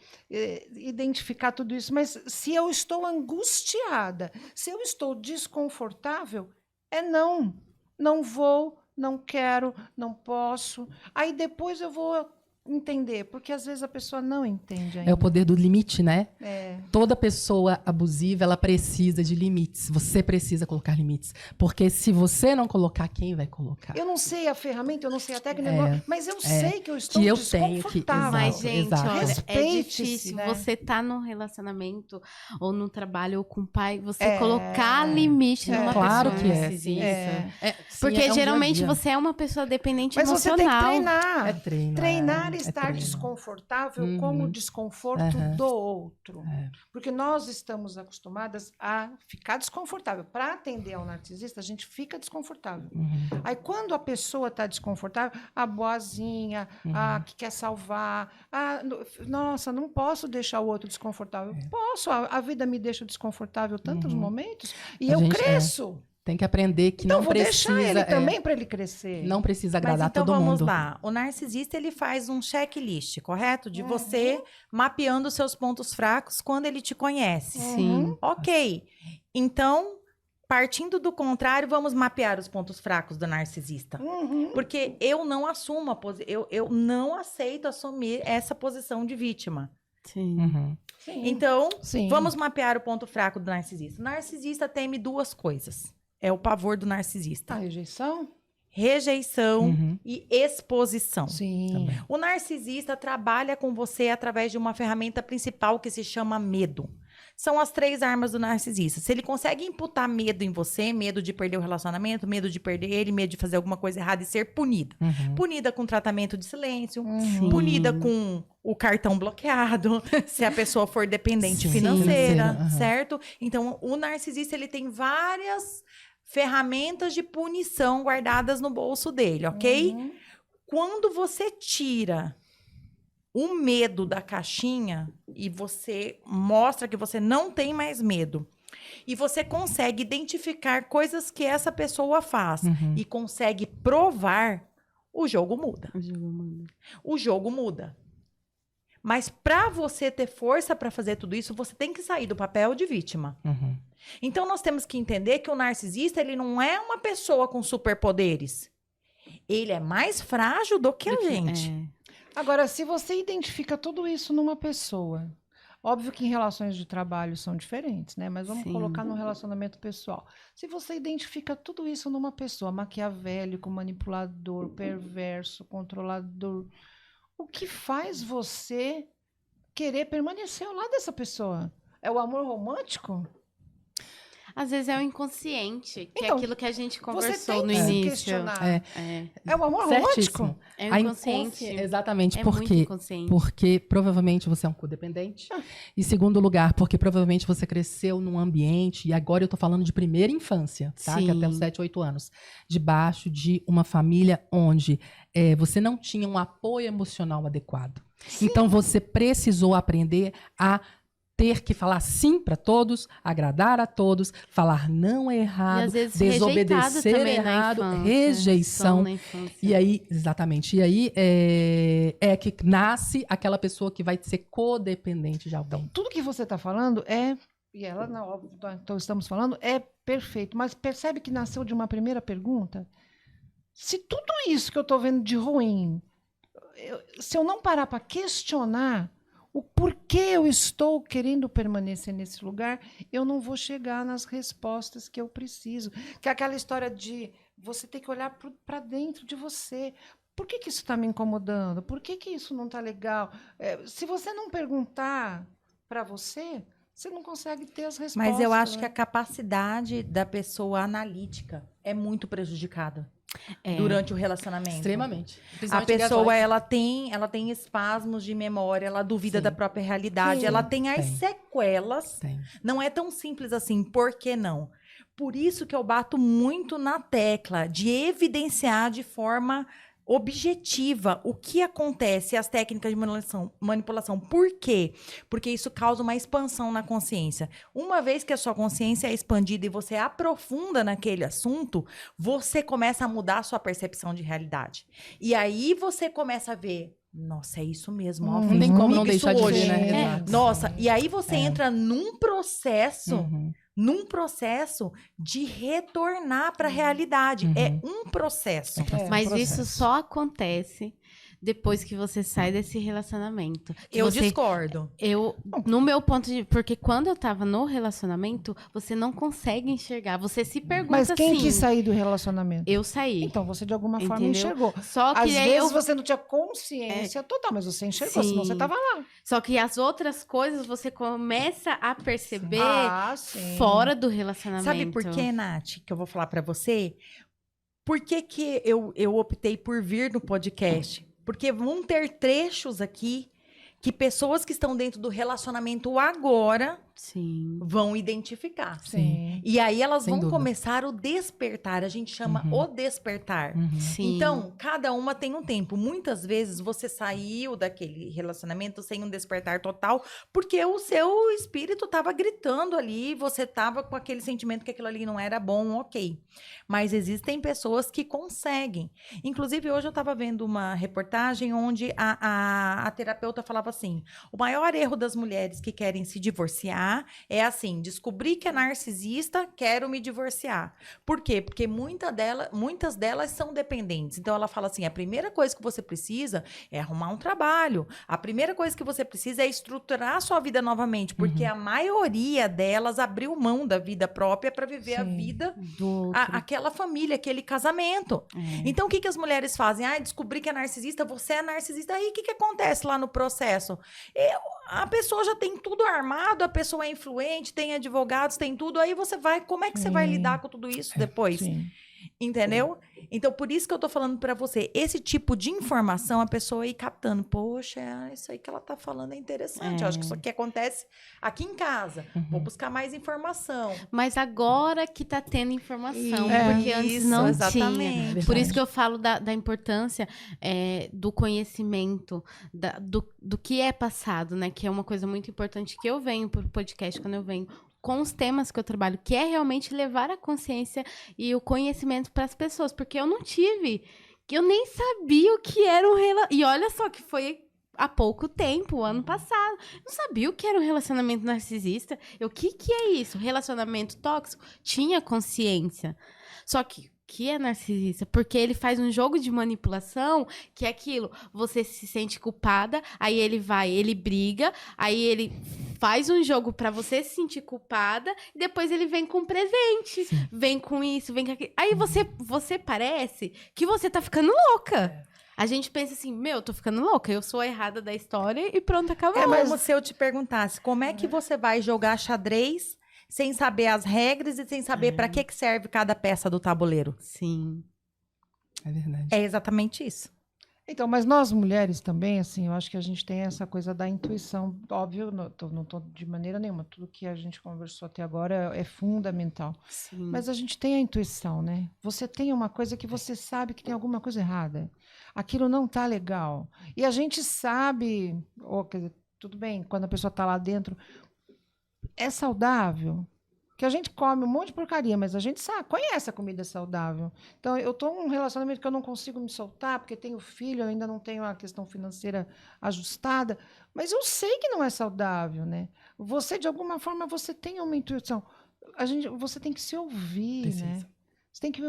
Speaker 2: identificar tudo isso. Mas se eu estou angustiada, se eu estou desconfortável, é não. Não vou, não quero, não posso. Aí depois eu vou entender, porque às vezes a pessoa não entende ainda.
Speaker 3: É o poder do limite, né?
Speaker 2: É.
Speaker 3: Toda pessoa abusiva, ela precisa de limites. Você precisa colocar limites. Porque se você não colocar, quem vai colocar?
Speaker 2: Eu não sei a ferramenta, eu não sei a técnica, mas eu sei que eu estou
Speaker 3: que eu tenho que-
Speaker 2: desconfortável.
Speaker 1: Mas,
Speaker 3: Exato,
Speaker 1: gente,
Speaker 3: exato.
Speaker 1: olha, é
Speaker 2: Respeite-se,
Speaker 1: difícil
Speaker 2: né?
Speaker 1: você tá num relacionamento ou no trabalho ou com o pai, você colocar limite numa
Speaker 3: Claro
Speaker 1: pessoa
Speaker 3: que é.
Speaker 1: narcisista.
Speaker 3: Sim,
Speaker 1: Porque
Speaker 3: é um
Speaker 1: geralmente
Speaker 3: dia a dia.
Speaker 1: você é uma pessoa dependente
Speaker 2: Mas você tem que
Speaker 1: emocional.
Speaker 2: treinar.
Speaker 3: É treino,
Speaker 2: Treinar
Speaker 3: é
Speaker 2: estar
Speaker 3: treino.
Speaker 2: desconfortável como o desconforto do outro. Porque nós estamos acostumadas a ficar desconfortável. Para atender ao narcisista, a gente fica desconfortável. Aí, quando a pessoa está desconfortável, a boazinha, a que quer salvar, nossa, não posso deixar o outro desconfortável. Posso, a vida me deixa desconfortável tantos momentos e
Speaker 3: A
Speaker 2: eu
Speaker 3: gente,
Speaker 2: cresço.
Speaker 3: Tem que aprender que
Speaker 2: Então,
Speaker 3: não
Speaker 2: vou
Speaker 3: precisa...
Speaker 2: deixar ele também para ele crescer.
Speaker 3: Não precisa
Speaker 4: Mas
Speaker 3: agradar
Speaker 4: então
Speaker 3: todo
Speaker 4: vamos
Speaker 3: mundo.
Speaker 4: lá. O narcisista, ele faz um checklist, correto? De você mapeando os seus pontos fracos quando ele te conhece.
Speaker 1: Sim.
Speaker 4: Ok. Então, partindo do contrário, vamos mapear os pontos fracos do narcisista. Porque eu não assumo eu não aceito assumir essa posição de vítima.
Speaker 1: Sim.
Speaker 2: Sim.
Speaker 4: Então,
Speaker 2: Sim.
Speaker 4: vamos mapear o ponto fraco do narcisista. O narcisista teme duas coisas. é o pavor do
Speaker 2: A
Speaker 4: narcisista.
Speaker 2: rejeição?
Speaker 4: Rejeição
Speaker 3: Uhum.
Speaker 4: e exposição.
Speaker 2: Sim.
Speaker 3: Também.
Speaker 4: O narcisista trabalha com você através de uma ferramenta principal que se chama medo. São as 3 armas do narcisista. Se ele consegue imputar medo em você, medo de perder o relacionamento, medo de perder ele, medo de fazer alguma coisa errada e ser punida.
Speaker 3: Uhum.
Speaker 4: Punida com tratamento de silêncio,
Speaker 2: Uhum.
Speaker 4: punida com o cartão bloqueado, se a pessoa for dependente
Speaker 3: Sim,
Speaker 4: financeira,
Speaker 3: financeira, aham.
Speaker 4: certo? Então, o narcisista, ele tem várias ferramentas de punição guardadas no bolso dele, ok?
Speaker 2: Uhum.
Speaker 4: Quando você tira o medo da caixinha e você mostra que você não tem mais medo e você consegue identificar coisas que essa pessoa faz
Speaker 3: Uhum.
Speaker 4: e consegue provar, o jogo muda. O jogo muda. Mas para você ter força para fazer tudo isso, você tem que sair do papel de vítima.
Speaker 3: Uhum.
Speaker 4: Então nós temos que entender que o narcisista, ele não é uma pessoa com superpoderes. Ele é mais frágil do que a gente.
Speaker 2: Agora, se você identifica tudo isso numa pessoa, óbvio que em relações de trabalho são diferentes, né? Mas vamos
Speaker 1: Sim.
Speaker 2: colocar no relacionamento pessoal. Se você identifica tudo isso numa pessoa, maquiavélico, manipulador, perverso, controlador, o que faz você querer permanecer ao lado dessa pessoa? É o amor romântico?
Speaker 1: Às vezes é o inconsciente, que é
Speaker 2: Então,
Speaker 1: aquilo que a gente
Speaker 2: Você
Speaker 1: conversou
Speaker 2: tem
Speaker 1: no
Speaker 2: que se
Speaker 1: início.
Speaker 2: questionar.
Speaker 3: É.
Speaker 2: É o amor romântico?
Speaker 3: Certíssimo.
Speaker 1: É o
Speaker 3: A
Speaker 1: inconsciente.
Speaker 3: Exatamente.
Speaker 1: É
Speaker 3: Por
Speaker 1: muito
Speaker 3: quê?
Speaker 1: inconsciente.
Speaker 3: Porque provavelmente você é um codependente. E segundo lugar, porque provavelmente você cresceu num ambiente, e agora eu tô falando de primeira infância, tá? Que é até os
Speaker 1: Sim.
Speaker 3: 7, 8 anos. Debaixo de uma família onde você não tinha um apoio emocional adequado. Então você precisou aprender a ter que falar sim para todos, agradar a todos, falar não é
Speaker 1: E
Speaker 3: errado,
Speaker 1: às vezes rejeitado
Speaker 3: desobedecer
Speaker 1: também
Speaker 3: errado,
Speaker 1: na infância,
Speaker 3: rejeição.
Speaker 1: só na infância.
Speaker 3: E aí, exatamente. E aí é que nasce aquela pessoa que vai ser codependente de alguém.
Speaker 2: Tudo que você está falando e ela, não, óbvio, então estamos falando, é perfeito. Mas percebe que nasceu de uma primeira pergunta? Se tudo isso que eu estou vendo de ruim, se eu não parar para questionar o porquê eu estou querendo permanecer nesse lugar, eu não vou chegar nas respostas que eu preciso. Que é aquela história de você ter que olhar para dentro de você. Por que isso está me incomodando? Por que isso não está legal? Se você não perguntar para você, você não consegue ter as respostas.
Speaker 4: Mas eu acho
Speaker 2: né?
Speaker 4: que a capacidade da pessoa analítica é muito prejudicada durante o relacionamento.
Speaker 3: Extremamente.
Speaker 4: A
Speaker 3: Principalmente
Speaker 4: pessoa,
Speaker 3: gaslighting.
Speaker 4: ela tem espasmos de memória, ela duvida
Speaker 3: Sim.
Speaker 4: da própria realidade,
Speaker 2: Sim.
Speaker 4: ela tem as
Speaker 3: Tem.
Speaker 4: sequelas.
Speaker 3: Tem.
Speaker 4: Não é tão simples assim, por que não? Por isso que eu bato muito na tecla de evidenciar de forma objetiva o que acontece, as técnicas de manipulação. Por quê? Porque isso causa uma expansão na consciência. Uma vez que a sua consciência é expandida e você aprofunda naquele assunto, você começa a mudar a sua percepção de realidade. E aí você começa a ver, nossa, é isso mesmo. Ó,
Speaker 3: Não
Speaker 4: fez
Speaker 3: tem como
Speaker 4: comigo
Speaker 3: não
Speaker 4: isso
Speaker 3: deixar de
Speaker 4: hoje.
Speaker 3: ver, né?
Speaker 2: É.
Speaker 3: Exato.
Speaker 4: Nossa, e aí você entra num processo
Speaker 3: Uhum.
Speaker 4: de retornar para a realidade.
Speaker 3: Uhum.
Speaker 4: É um processo.
Speaker 1: Mas
Speaker 2: processo.
Speaker 1: isso só acontece depois que você sai desse relacionamento. Que
Speaker 4: Eu
Speaker 1: você,
Speaker 4: discordo.
Speaker 1: no meu ponto de... Porque quando eu tava no relacionamento, você não consegue enxergar. Você se pergunta
Speaker 2: Mas quem
Speaker 1: assim...
Speaker 2: quis sair do relacionamento?
Speaker 1: Eu saí.
Speaker 2: Então você de alguma forma
Speaker 1: Entendeu?
Speaker 2: enxergou.
Speaker 1: Só que
Speaker 2: Às
Speaker 1: aí
Speaker 2: vezes você não tinha consciência total, mas você enxergou, senão
Speaker 1: Sim.
Speaker 2: você estava lá.
Speaker 1: Só que as outras coisas você começa a perceber
Speaker 2: Sim.
Speaker 1: fora do relacionamento.
Speaker 4: Sabe por quê, Nath, que eu vou falar para você? Por que eu optei por vir no podcast? Porque vão ter trechos aqui que pessoas que estão dentro do relacionamento agora
Speaker 1: Sim.
Speaker 4: vão identificar.
Speaker 2: Sim.
Speaker 4: E aí elas
Speaker 3: Sem
Speaker 4: vão
Speaker 3: dúvida.
Speaker 4: começar o despertar. A gente chama
Speaker 3: Uhum.
Speaker 4: o despertar.
Speaker 3: Uhum.
Speaker 1: Sim.
Speaker 4: Então, cada uma tem um tempo. Muitas vezes você saiu daquele relacionamento sem um despertar total, porque o seu espírito estava gritando ali, você estava com aquele sentimento que aquilo ali não era bom, ok. Mas existem pessoas que conseguem. Inclusive, hoje eu estava vendo uma reportagem onde a terapeuta falava assim: o maior erro das mulheres que querem se divorciar, tá? É assim, descobri que é narcisista, quero me divorciar. Por quê? Porque muitas delas são dependentes. Então, ela fala assim, a primeira coisa que você precisa é arrumar um trabalho. A primeira coisa que você precisa é estruturar a sua vida novamente, porque a maioria delas abriu mão da vida própria para viver a vida, aquela família, aquele casamento. Então, o que as mulheres fazem? Descobri que é narcisista, você é narcisista. Aí, o que acontece lá no processo? A pessoa já tem tudo armado, a pessoa é influente, tem advogados, tem tudo. Aí você vai... Como é que você vai lidar com tudo isso depois?
Speaker 2: Sim.
Speaker 4: Entendeu? Então, por isso que eu tô falando pra você, esse tipo de informação, a pessoa ir captando, poxa, isso aí que ela tá falando é interessante, eu acho que isso aqui acontece aqui em casa, vou buscar mais informação.
Speaker 1: Mas agora que tá tendo informação, porque antes
Speaker 4: Isso,
Speaker 1: não
Speaker 4: exatamente.
Speaker 1: tinha. Por isso que eu falo da importância do conhecimento, do que é passado, né? Que é uma coisa muito importante que eu venho pro podcast, quando eu venho com os temas que eu trabalho, que é realmente levar a consciência e o conhecimento para as pessoas, porque eu não tive, eu nem sabia o que era um relacionamento, e olha só que foi há pouco tempo, ano passado, não sabia o que era um relacionamento narcisista, o que é isso? Relacionamento tóxico? Tinha consciência, só que é narcisista, porque ele faz um jogo de manipulação, que é aquilo, você se sente culpada, aí ele briga, aí ele faz um jogo pra você se sentir culpada, e depois ele vem com presente, vem com isso, vem com aquilo. Aí você parece que você tá ficando louca. A gente pensa assim, eu tô ficando louca, eu sou a errada da história e pronto, acabou.
Speaker 4: É como se eu te perguntasse, como é que você vai jogar xadrez sem saber as regras e sem saber para que serve cada peça do tabuleiro?
Speaker 1: Sim.
Speaker 3: É verdade.
Speaker 4: É exatamente isso.
Speaker 2: Então, mas nós mulheres também, assim, eu acho que a gente tem essa coisa da intuição. Óbvio, não tô de maneira nenhuma. Tudo que a gente conversou até agora é fundamental.
Speaker 1: Sim.
Speaker 2: Mas a gente tem a intuição, né? Você tem uma coisa que você sabe que tem alguma coisa errada. Aquilo não tá legal. E a gente sabe, quer dizer, tudo bem, quando a pessoa tá lá dentro, é saudável. Que a gente come um monte de porcaria, mas a gente sabe, conhece a comida saudável. Então, eu estou num relacionamento que eu não consigo me soltar, porque tenho filho, eu ainda não tenho a questão financeira ajustada, mas eu sei que não é saudável, né? Você, de alguma forma, você tem uma intuição. Você tem que se ouvir, né? Você tem que...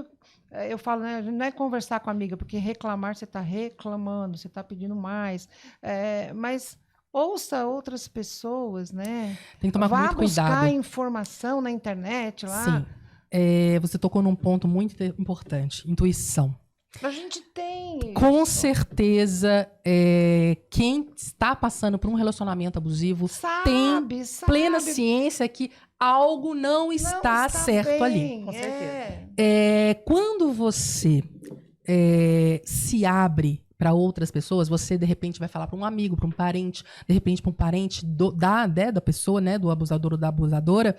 Speaker 2: Eu falo, né? Não é conversar com a amiga, porque reclamar, você está reclamando, você está pedindo mais. Mas... ouça outras pessoas, né?
Speaker 3: Tem que tomar muito cuidado.
Speaker 2: Vá buscar informação na internet lá.
Speaker 3: Sim. Você tocou num ponto muito importante. Intuição.
Speaker 2: A gente tem.
Speaker 3: Com certeza, quem está passando por um relacionamento abusivo tem plena ciência que algo não está certo
Speaker 2: bem,
Speaker 3: ali.
Speaker 4: Com certeza.
Speaker 3: Quando você se abre para outras pessoas, você de repente vai falar para um amigo, para um parente, de repente para um parente da pessoa, né, do abusador ou da abusadora,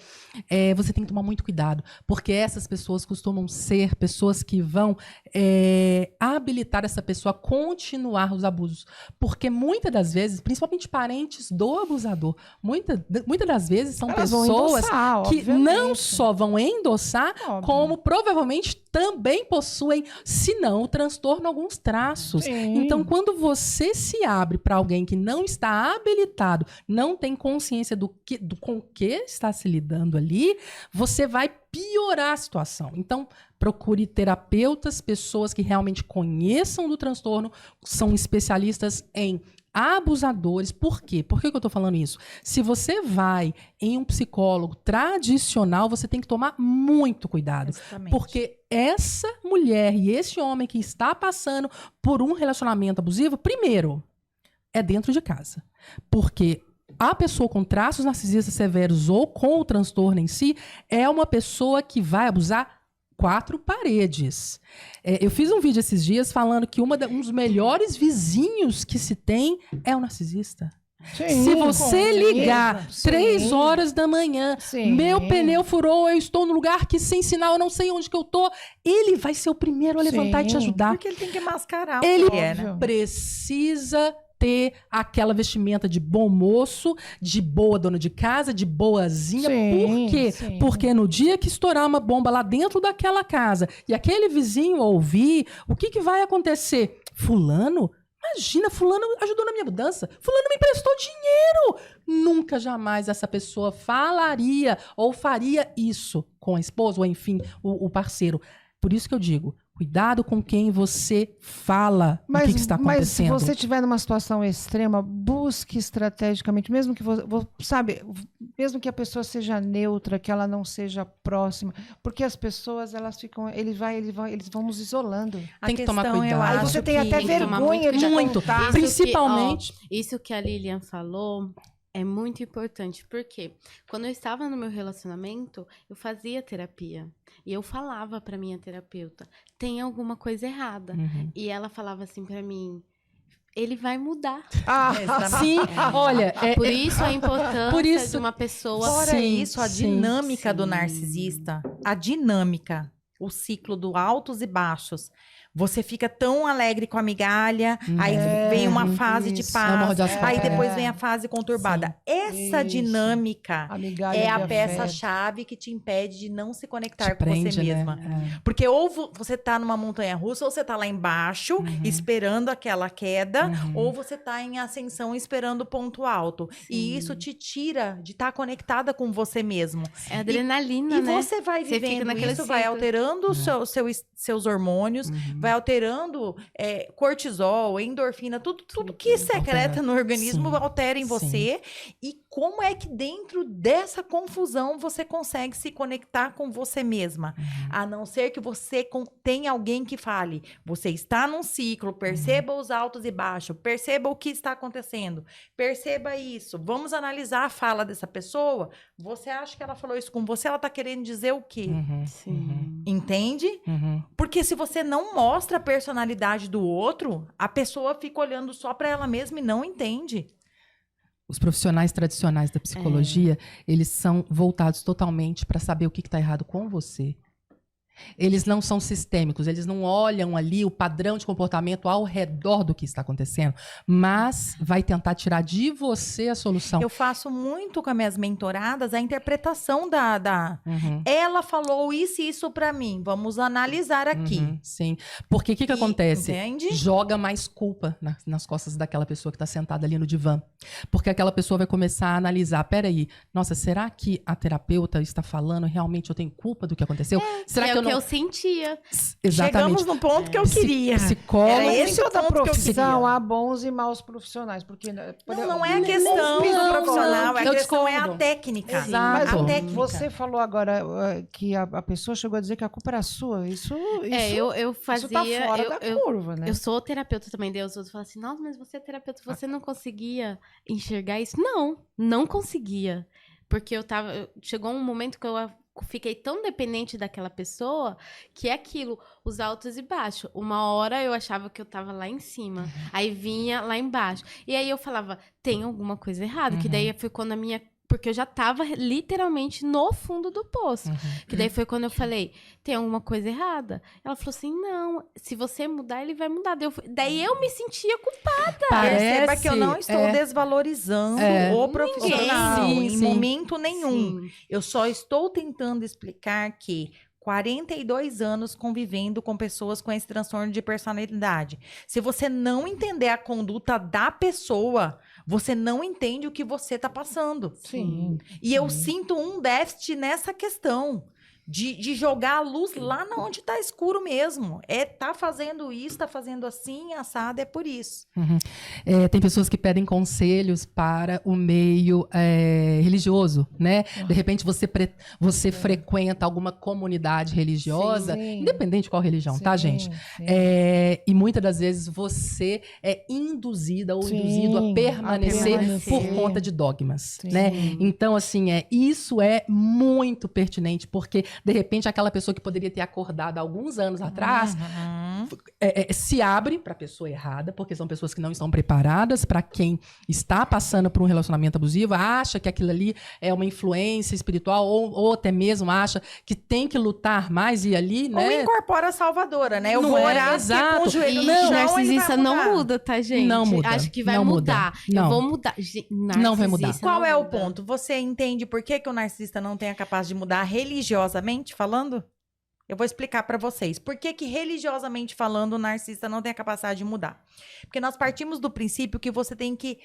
Speaker 3: você tem que tomar muito cuidado, porque essas pessoas costumam ser pessoas que vão habilitar essa pessoa a continuar os abusos, porque muitas das vezes, principalmente parentes do abusador, muitas das vezes são
Speaker 2: elas vão
Speaker 3: pessoas
Speaker 2: endossar,
Speaker 3: que
Speaker 2: obviamente.
Speaker 3: não só vão endossar,
Speaker 2: Óbvio.
Speaker 3: como provavelmente também possuem, se não o transtorno, alguns traços.
Speaker 2: Sim.
Speaker 3: Então, quando você se abre para alguém que não está habilitado, não tem consciência com o que está se lidando ali, você vai piorar a situação. Então, procure terapeutas, pessoas que realmente conheçam do transtorno, são especialistas em abusadores. Por quê? Por que eu estou falando isso? Se você vai em um psicólogo tradicional, você tem que tomar muito cuidado.
Speaker 4: Exatamente.
Speaker 3: Porque essa mulher e esse homem que está passando por um relacionamento abusivo, primeiro, é dentro de casa. Porque a pessoa com traços narcisistas severos ou com o transtorno em si é uma pessoa que vai abusar 4 paredes. Eu fiz um vídeo esses dias falando que um dos melhores vizinhos que se tem é o narcisista.
Speaker 2: Sim,
Speaker 3: Se você ligar 3 horas da manhã, meu pneu furou, eu estou no lugar que sem sinal, eu não sei onde que eu tô, ele vai ser o primeiro a levantar e te ajudar.
Speaker 4: Porque ele tem que mascarar.
Speaker 3: Ele
Speaker 4: né?
Speaker 3: precisa ter aquela vestimenta de bom moço, de boa dona de casa, de boazinha. Por quê?
Speaker 2: Sim.
Speaker 3: Porque no dia que estourar uma bomba lá dentro daquela casa e aquele vizinho ouvir, o que vai acontecer? Fulano? Imagina, fulano ajudou na minha mudança, fulano me emprestou dinheiro. Nunca, jamais essa pessoa falaria ou faria isso com a esposa ou, enfim, o parceiro. Por isso que eu digo, cuidado com quem você fala o que está acontecendo.
Speaker 2: Mas se você estiver numa situação extrema, busque estrategicamente, mesmo que sabe, mesmo que a pessoa seja neutra, que ela não seja próxima, porque as pessoas elas ficam, eles vão nos isolando.
Speaker 3: Tem que tomar cuidado.
Speaker 2: Aí você tem até vergonha de contar.
Speaker 3: Principalmente.
Speaker 1: Isso que a Lilian falou é muito importante, porque quando eu estava no meu relacionamento, eu fazia terapia. E eu falava pra minha terapeuta, tem alguma coisa errada. E ela falava assim pra mim, ele vai mudar.
Speaker 3: Sim, olha...
Speaker 1: Por isso a importância de uma pessoa...
Speaker 4: Fora isso, a dinâmica do narcisista, a dinâmica, o ciclo do altos e baixos. Você fica tão alegre com a migalha, aí vem uma fase de paz, aí depois vem a fase conturbada.
Speaker 2: Sim,
Speaker 4: essa dinâmica é a
Speaker 2: peça-chave
Speaker 4: peça-chave que te impede de não se conectar
Speaker 3: Te
Speaker 4: com
Speaker 3: prende,
Speaker 4: você mesma.
Speaker 3: né?
Speaker 4: Porque ou você tá numa montanha-russa, ou você tá lá embaixo, esperando aquela queda, ou você tá em ascensão esperando o ponto alto. E isso te tira de estar conectada com você mesmo.
Speaker 1: É adrenalina, né?
Speaker 4: E você vai
Speaker 1: Você fica
Speaker 4: vivendo
Speaker 1: naquele
Speaker 4: isso, vai
Speaker 1: ciclo.
Speaker 4: alterando os seus hormônios, vai alterando cortisol, endorfina, tudo que secreta no organismo
Speaker 3: Sim.
Speaker 4: altera em você. E como é que dentro dessa confusão você consegue se conectar com você mesma? A não ser que você tenha alguém que fale, você está num ciclo, perceba os altos e baixos, perceba o que está acontecendo, perceba isso, vamos analisar a fala dessa pessoa. Você acha que ela falou isso com você, ela está querendo dizer o quê?
Speaker 1: Sim.
Speaker 4: Entende? Porque se você não mostra a personalidade do outro, a pessoa fica olhando só para ela mesma e não entende.
Speaker 3: Os profissionais tradicionais da psicologia, eles são voltados totalmente para saber o que está errado com você. Eles não são sistêmicos, eles não olham ali o padrão de comportamento ao redor do que está acontecendo, mas vai tentar tirar de você a solução.
Speaker 4: Eu faço muito com as minhas mentoradas a interpretação da ela falou isso e isso pra mim, vamos analisar aqui.
Speaker 3: Sim, porque o que acontece?
Speaker 4: Entende?
Speaker 3: Joga mais culpa nas costas daquela pessoa que está sentada ali no divã, porque aquela pessoa vai começar a analisar, peraí, nossa, será que a terapeuta está falando realmente eu tenho culpa do que aconteceu? Será que
Speaker 1: o que eu sentia.
Speaker 3: Exatamente.
Speaker 4: Chegamos no ponto que eu queria.
Speaker 3: Psicólogo.
Speaker 4: Era esse o
Speaker 2: toda
Speaker 4: ponto que eu
Speaker 2: profissão
Speaker 4: queria.
Speaker 2: há bons e maus profissionais, porque
Speaker 4: Não é a questão do profissional, a questão é a técnica.
Speaker 3: Exato.
Speaker 2: Mas
Speaker 4: A técnica.
Speaker 2: você falou agora que a pessoa chegou a dizer que a culpa era sua. Isso
Speaker 1: Eu fazia...
Speaker 2: isso tá fora da curva, né?
Speaker 1: Eu sou terapeuta também, Deus. Os outros falam assim, nossa, mas você é terapeuta, você não conseguia enxergar isso? Não conseguia. Porque chegou um momento que eu fiquei tão dependente daquela pessoa que é aquilo, os altos e baixos. Uma hora eu achava que eu tava lá em cima, aí vinha lá embaixo. E aí eu falava, tem alguma coisa errada, que daí foi quando porque eu já tava literalmente no fundo do poço. Que daí foi quando eu falei, tem alguma coisa errada? Ela falou assim, não, se você mudar, ele vai mudar. Daí eu me sentia culpada.
Speaker 4: Perceba que eu não estou desvalorizando o profissional em momento nenhum.
Speaker 1: Sim.
Speaker 4: Eu só estou tentando explicar que 42 anos convivendo com pessoas com esse transtorno de personalidade. Se você não entender a conduta da pessoa, você não entende o que você está passando.
Speaker 2: Sim.
Speaker 4: E eu sinto um déficit nessa questão. De jogar a luz lá onde está escuro mesmo. Tá fazendo isso, tá fazendo assim, assado, é por isso.
Speaker 3: Tem pessoas que pedem conselhos para o meio religioso, né? De repente você frequenta alguma comunidade religiosa,
Speaker 2: Sim.
Speaker 3: independente de qual religião, tá, gente?
Speaker 2: Sim.
Speaker 3: E muitas das vezes você é induzida ou induzido a permanecer por conta de dogmas, né? Então, assim, isso é muito pertinente, porque de repente, aquela pessoa que poderia ter acordado há alguns anos atrás se abre para a pessoa errada, porque são pessoas que não estão preparadas para quem está passando por um relacionamento abusivo, acha que aquilo ali é uma influência espiritual, ou até mesmo acha que tem que lutar mais e ali, né?
Speaker 4: Ou incorpora a salvadora, né? Eu
Speaker 3: Não
Speaker 4: vou
Speaker 3: é,
Speaker 4: orar
Speaker 3: exato.
Speaker 4: com o joelho no
Speaker 1: Não,
Speaker 4: chão,
Speaker 1: narcisista
Speaker 4: ele vai mudar.
Speaker 1: não muda, tá, gente?
Speaker 3: Não muda.
Speaker 1: Acho que vai
Speaker 3: Não muda.
Speaker 1: mudar.
Speaker 3: Não.
Speaker 1: Eu vou mudar.
Speaker 3: Não vai mudar.
Speaker 1: Narcisista
Speaker 4: Qual
Speaker 1: não
Speaker 4: é o
Speaker 1: muda.
Speaker 4: ponto? Você entende por que o narcisista não tem a capacidade de mudar religiosamente falando? Eu vou explicar para vocês. Por que que, religiosamente falando, o narcisista não tem a capacidade de mudar? Porque nós partimos do princípio que você tem que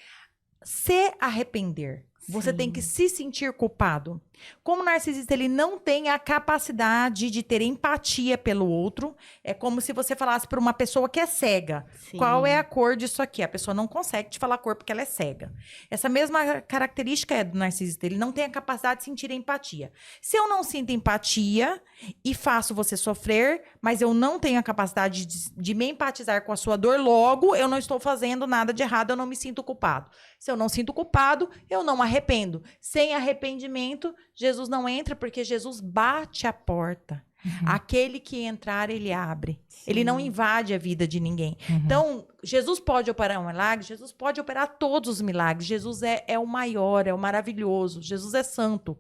Speaker 4: se arrepender. Você tem que se sentir culpado. Como narcisista, ele não tem a capacidade de ter empatia pelo outro. É como se você falasse para uma pessoa que é cega.
Speaker 1: Sim.
Speaker 4: Qual é a cor disso aqui? A pessoa não consegue te falar a cor porque ela é cega. Essa mesma característica é do narcisista. Ele não tem a capacidade de sentir empatia. Se eu não sinto empatia e faço você sofrer, mas eu não tenho a capacidade de me empatizar com a sua dor, logo eu não estou fazendo nada de errado, eu não me sinto culpado. Se eu não sinto culpado, eu não arrependo. Sem arrependimento, Jesus não entra porque Jesus bate a porta. Aquele que entrar, ele abre. Ele não invade a vida de ninguém. Então, Jesus pode operar um milagre? Jesus pode operar todos os milagres. Jesus é o maior, é o maravilhoso. Jesus é santo.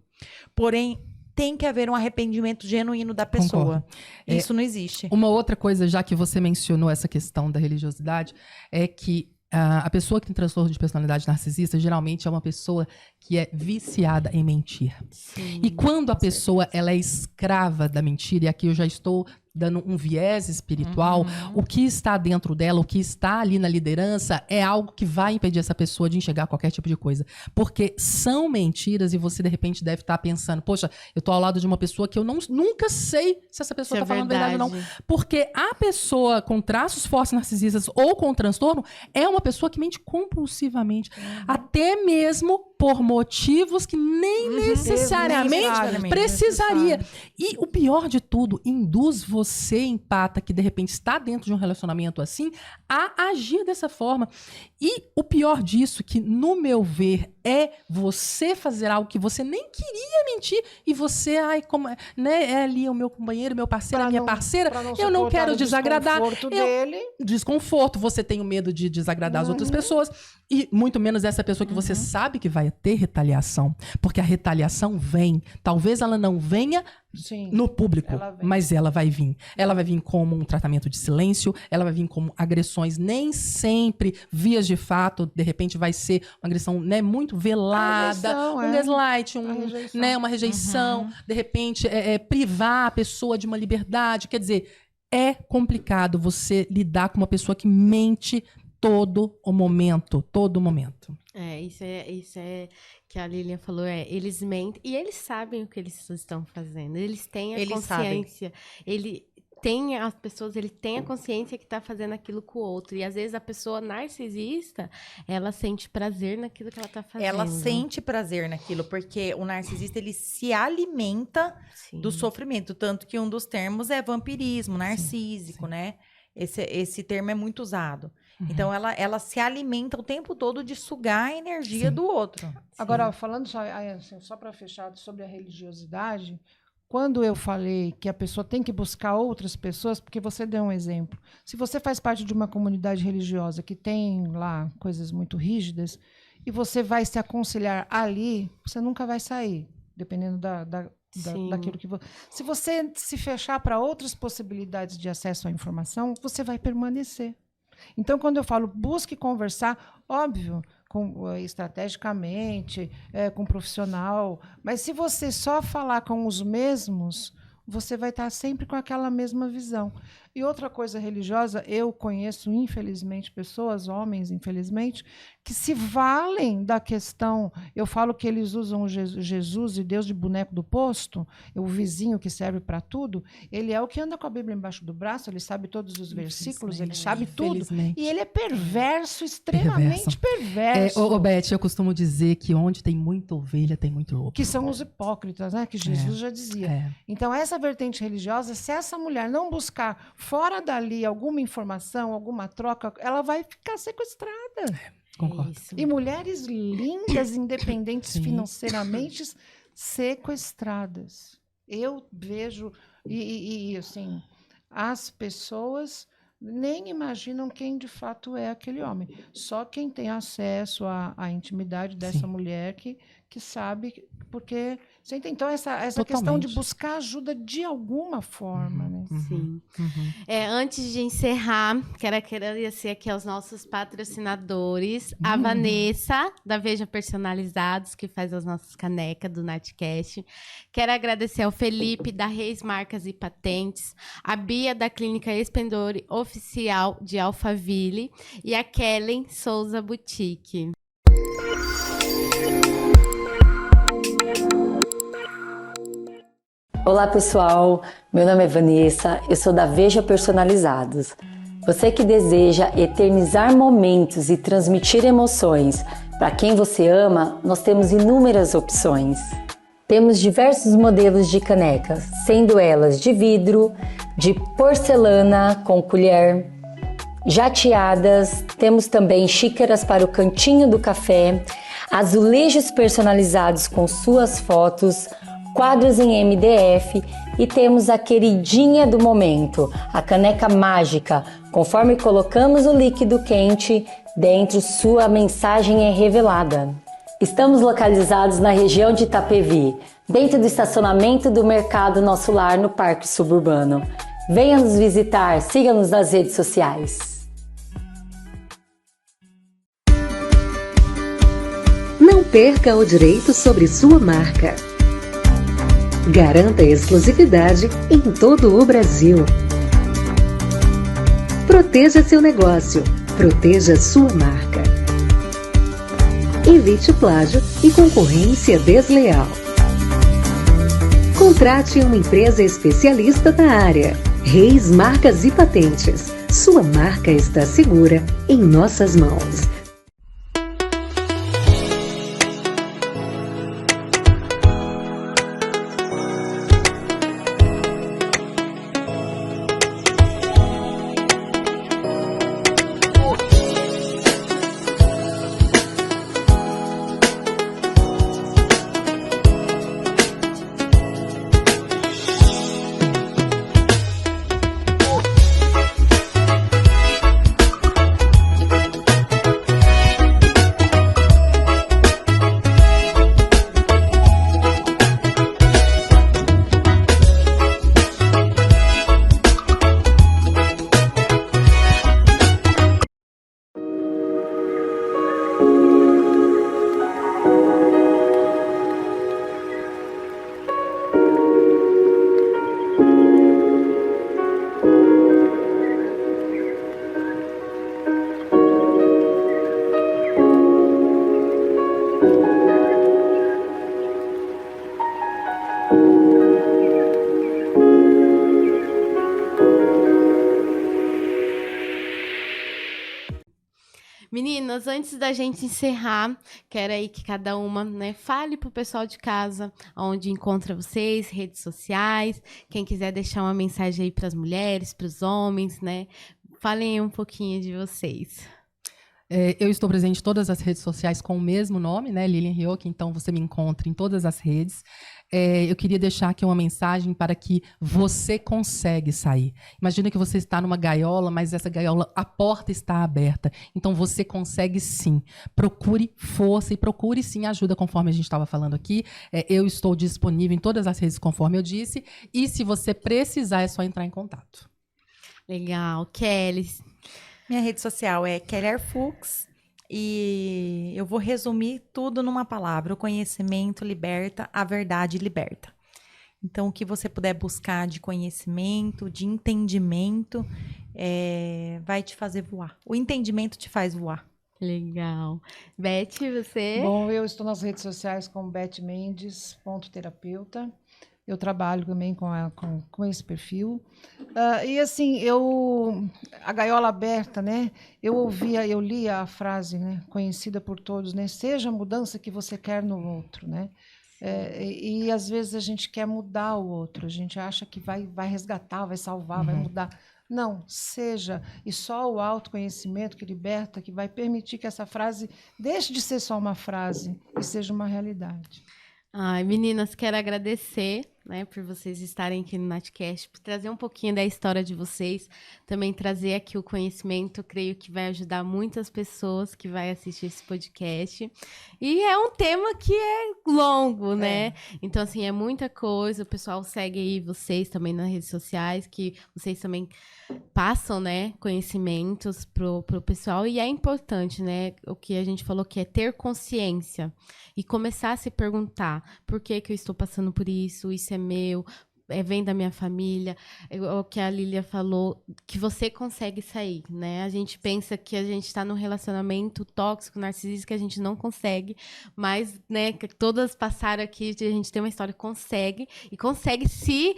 Speaker 4: Porém, tem que haver um arrependimento genuíno da pessoa.
Speaker 3: Concordo.
Speaker 4: Isso não existe.
Speaker 3: Uma outra coisa, já que você mencionou essa questão da religiosidade, é que a pessoa que tem transtorno de personalidade narcisista geralmente é uma pessoa que é viciada em mentir.
Speaker 1: Sim.
Speaker 3: E quando a pessoa ela é escrava da mentira, e aqui eu já estou dando um viés espiritual, o que está dentro dela, o que está ali na liderança, é algo que vai impedir essa pessoa de enxergar qualquer tipo de coisa. Porque são mentiras e você, de repente, deve estar pensando, poxa, eu estou ao lado de uma pessoa que eu nunca sei se essa pessoa está falando verdade ou não. Porque a pessoa com traços fortes narcisistas ou com transtorno é uma pessoa que mente compulsivamente. Até mesmo por motivos que nem necessariamente precisaria. E o pior de tudo, induz você, empata, que de repente está dentro de um relacionamento assim, a agir dessa forma. E o pior disso, que no meu ver, é você fazer algo que você nem queria mentir e você, como né, é ali o meu companheiro, meu parceiro, a minha parceira, eu não quero desagradar. Desconforto, você tem o medo de desagradar as outras pessoas e muito menos essa pessoa que você sabe que vai ter retaliação, porque a retaliação vem, talvez ela não venha no público, mas ela vai vir. Ela vai vir como um tratamento de silêncio, ela vai vir como agressões, nem sempre vias de fato, de repente vai ser uma agressão, né, muito velada, um gaslight, uma rejeição, de repente privar a pessoa de uma liberdade. Quer dizer, é complicado você lidar com uma pessoa que mente todo o momento, todo momento.
Speaker 1: Isso é que a Lilian falou, eles mentem e eles sabem o que eles estão fazendo, eles têm a consciência, as pessoas, ele tem a consciência que está fazendo aquilo com o outro, e às vezes a pessoa narcisista, ela sente prazer naquilo que ela está fazendo.
Speaker 4: Ela sente prazer naquilo, porque o narcisista, ele se alimenta do sofrimento, tanto que um dos termos é vampirismo narcísico, né? Esse termo é muito usado. Então, ela se alimenta o tempo todo de sugar a energia do outro.
Speaker 2: Agora, falando só para fechar sobre a religiosidade, quando eu falei que a pessoa tem que buscar outras pessoas, porque você deu um exemplo. Se você faz parte de uma comunidade religiosa que tem lá coisas muito rígidas, e você vai se aconselhar ali, você nunca vai sair, dependendo daquilo que você... Se você se fechar para outras possibilidades de acesso à informação, você vai permanecer. Então, quando eu falo busque conversar, óbvio, estrategicamente, com um profissional, mas se você só falar com os mesmos, você vai estar sempre com aquela mesma visão. E outra coisa religiosa, eu conheço, infelizmente, pessoas, homens, infelizmente, que se valem da questão. Eu falo que eles usam Jesus e Deus de boneco do posto, o vizinho que serve para tudo. Ele é o que anda com a Bíblia embaixo do braço, ele sabe todos os versículos, ele sabe tudo. E ele é perverso, extremamente perverso.
Speaker 3: Beth, eu costumo dizer que onde tem muita ovelha, tem muito lobo.
Speaker 2: Que são os hipócritas, né? Que Jesus já dizia. Então, essa vertente religiosa, se essa mulher não buscar fora dali alguma informação, alguma troca, ela vai ficar sequestrada.
Speaker 3: Concordo.
Speaker 2: E mulheres lindas, independentes financeiramente, sequestradas. Eu vejo, assim, as pessoas nem imaginam quem de fato é aquele homem. Só quem tem acesso à intimidade dessa mulher que que sabe, porque você entende? Então essa questão de
Speaker 3: Totalmente.
Speaker 2: buscar ajuda de alguma forma, né?
Speaker 1: Sim.
Speaker 3: Uhum.
Speaker 1: Antes de encerrar, quero agradecer aqui aos nossos patrocinadores, a Vanessa, da Veja Personalizados, que faz as nossas canecas do Natcast. Quero agradecer ao Felipe, da Reis Marcas e Patentes, a Bia, da Clínica Espendore Oficial de Alphaville, e a Kellen Souza Boutique.
Speaker 5: Olá pessoal, meu nome é Vanessa, eu sou da Veja Personalizados. Você que deseja eternizar momentos e transmitir emoções para quem você ama, nós temos inúmeras opções. Temos diversos modelos de canecas, sendo elas de vidro, de porcelana com colher, jateadas, temos também xícaras para o cantinho do café, azulejos personalizados com suas fotos, quadros em MDF e temos a queridinha do momento, a caneca mágica. Conforme colocamos o líquido quente dentro, sua mensagem é revelada. Estamos localizados na região de Itapevi, dentro do estacionamento do Mercado Nosso Lar, no Parque Suburbano. Venha nos visitar, siga-nos nas redes sociais.
Speaker 6: Não perca o direito sobre sua marca. Garanta exclusividade em todo o Brasil. Proteja seu negócio. Proteja sua marca. Evite plágio e concorrência desleal. Contrate uma empresa especialista na área. Reis Marcas e Patentes. Sua marca está segura em nossas mãos.
Speaker 1: Meninas, antes da gente encerrar, quero aí que cada uma, né, fale pro pessoal de casa onde encontra vocês, redes sociais, quem quiser deixar uma mensagem aí para as mulheres, para os homens, né? Falem um pouquinho de vocês.
Speaker 3: Eu estou presente em todas as redes sociais com o mesmo nome, né, Lilian Rioki, então você me encontra em todas as redes. Eu queria deixar aqui uma mensagem para que você consegue sair. Imagina que você está numa gaiola, mas essa gaiola, a porta está aberta. Então você consegue sim. Procure força e procure sim ajuda, conforme a gente estava falando aqui. Eu estou disponível em todas as redes, conforme eu disse. E se você precisar, é só entrar em contato.
Speaker 1: Legal. Kelly.
Speaker 4: Minha rede social é Keller Fux e eu vou resumir tudo numa palavra. O conhecimento liberta, a verdade liberta. Então, o que você puder buscar de conhecimento, de entendimento, vai te fazer voar. O entendimento te faz voar.
Speaker 1: Legal. Beth, você?
Speaker 2: Bom, eu estou nas redes sociais como betmendes.terapeuta. Eu trabalho também com esse perfil. E assim, a gaiola aberta, né? Eu lia a frase, né, conhecida por todos, né? Seja a mudança que você quer no outro, né? E às vezes a gente quer mudar o outro, a gente acha que vai resgatar, vai salvar, vai mudar. Não, seja. E só o autoconhecimento que liberta, que vai permitir que essa frase deixe de ser só uma frase e seja uma realidade.
Speaker 1: Ai, meninas, quero agradecer né, por vocês estarem aqui no Natcast, por trazer um pouquinho da história de vocês, também trazer aqui o conhecimento, creio que vai ajudar muitas pessoas que vai assistir esse podcast. E é um tema que é longo, né? Então, assim, é muita coisa. O pessoal segue aí vocês também nas redes sociais, que vocês também passam, né, conhecimentos pro pessoal. E é importante, né, o que a gente falou, que é ter consciência e começar a se perguntar por que eu estou passando por isso é meu, vem da minha família, o que a Lília falou, que você consegue sair, né? A gente pensa que a gente está num relacionamento tóxico, narcisista, que a gente não consegue, mas, né, que todas passaram aqui, a gente tem uma história que consegue, e consegue se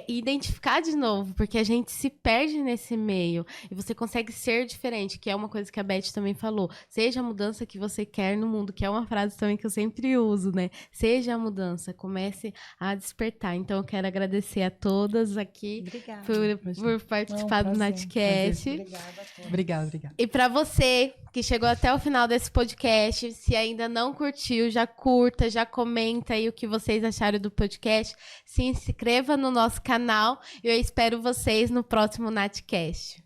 Speaker 1: identificar de novo, porque a gente se perde nesse meio, e você consegue ser diferente, que é uma coisa que a Beth também falou, seja a mudança que você quer no mundo, que é uma frase também que eu sempre uso, né? Seja a mudança, comece a despertar. Então, eu quero agradecer a todas aqui por participar do Natcast.
Speaker 3: Obrigada.
Speaker 1: E para você que chegou até o final desse podcast, se ainda não curtiu, já curta, já comenta aí o que vocês acharam do podcast. Se inscreva no nosso canal e eu espero vocês no próximo Natcast.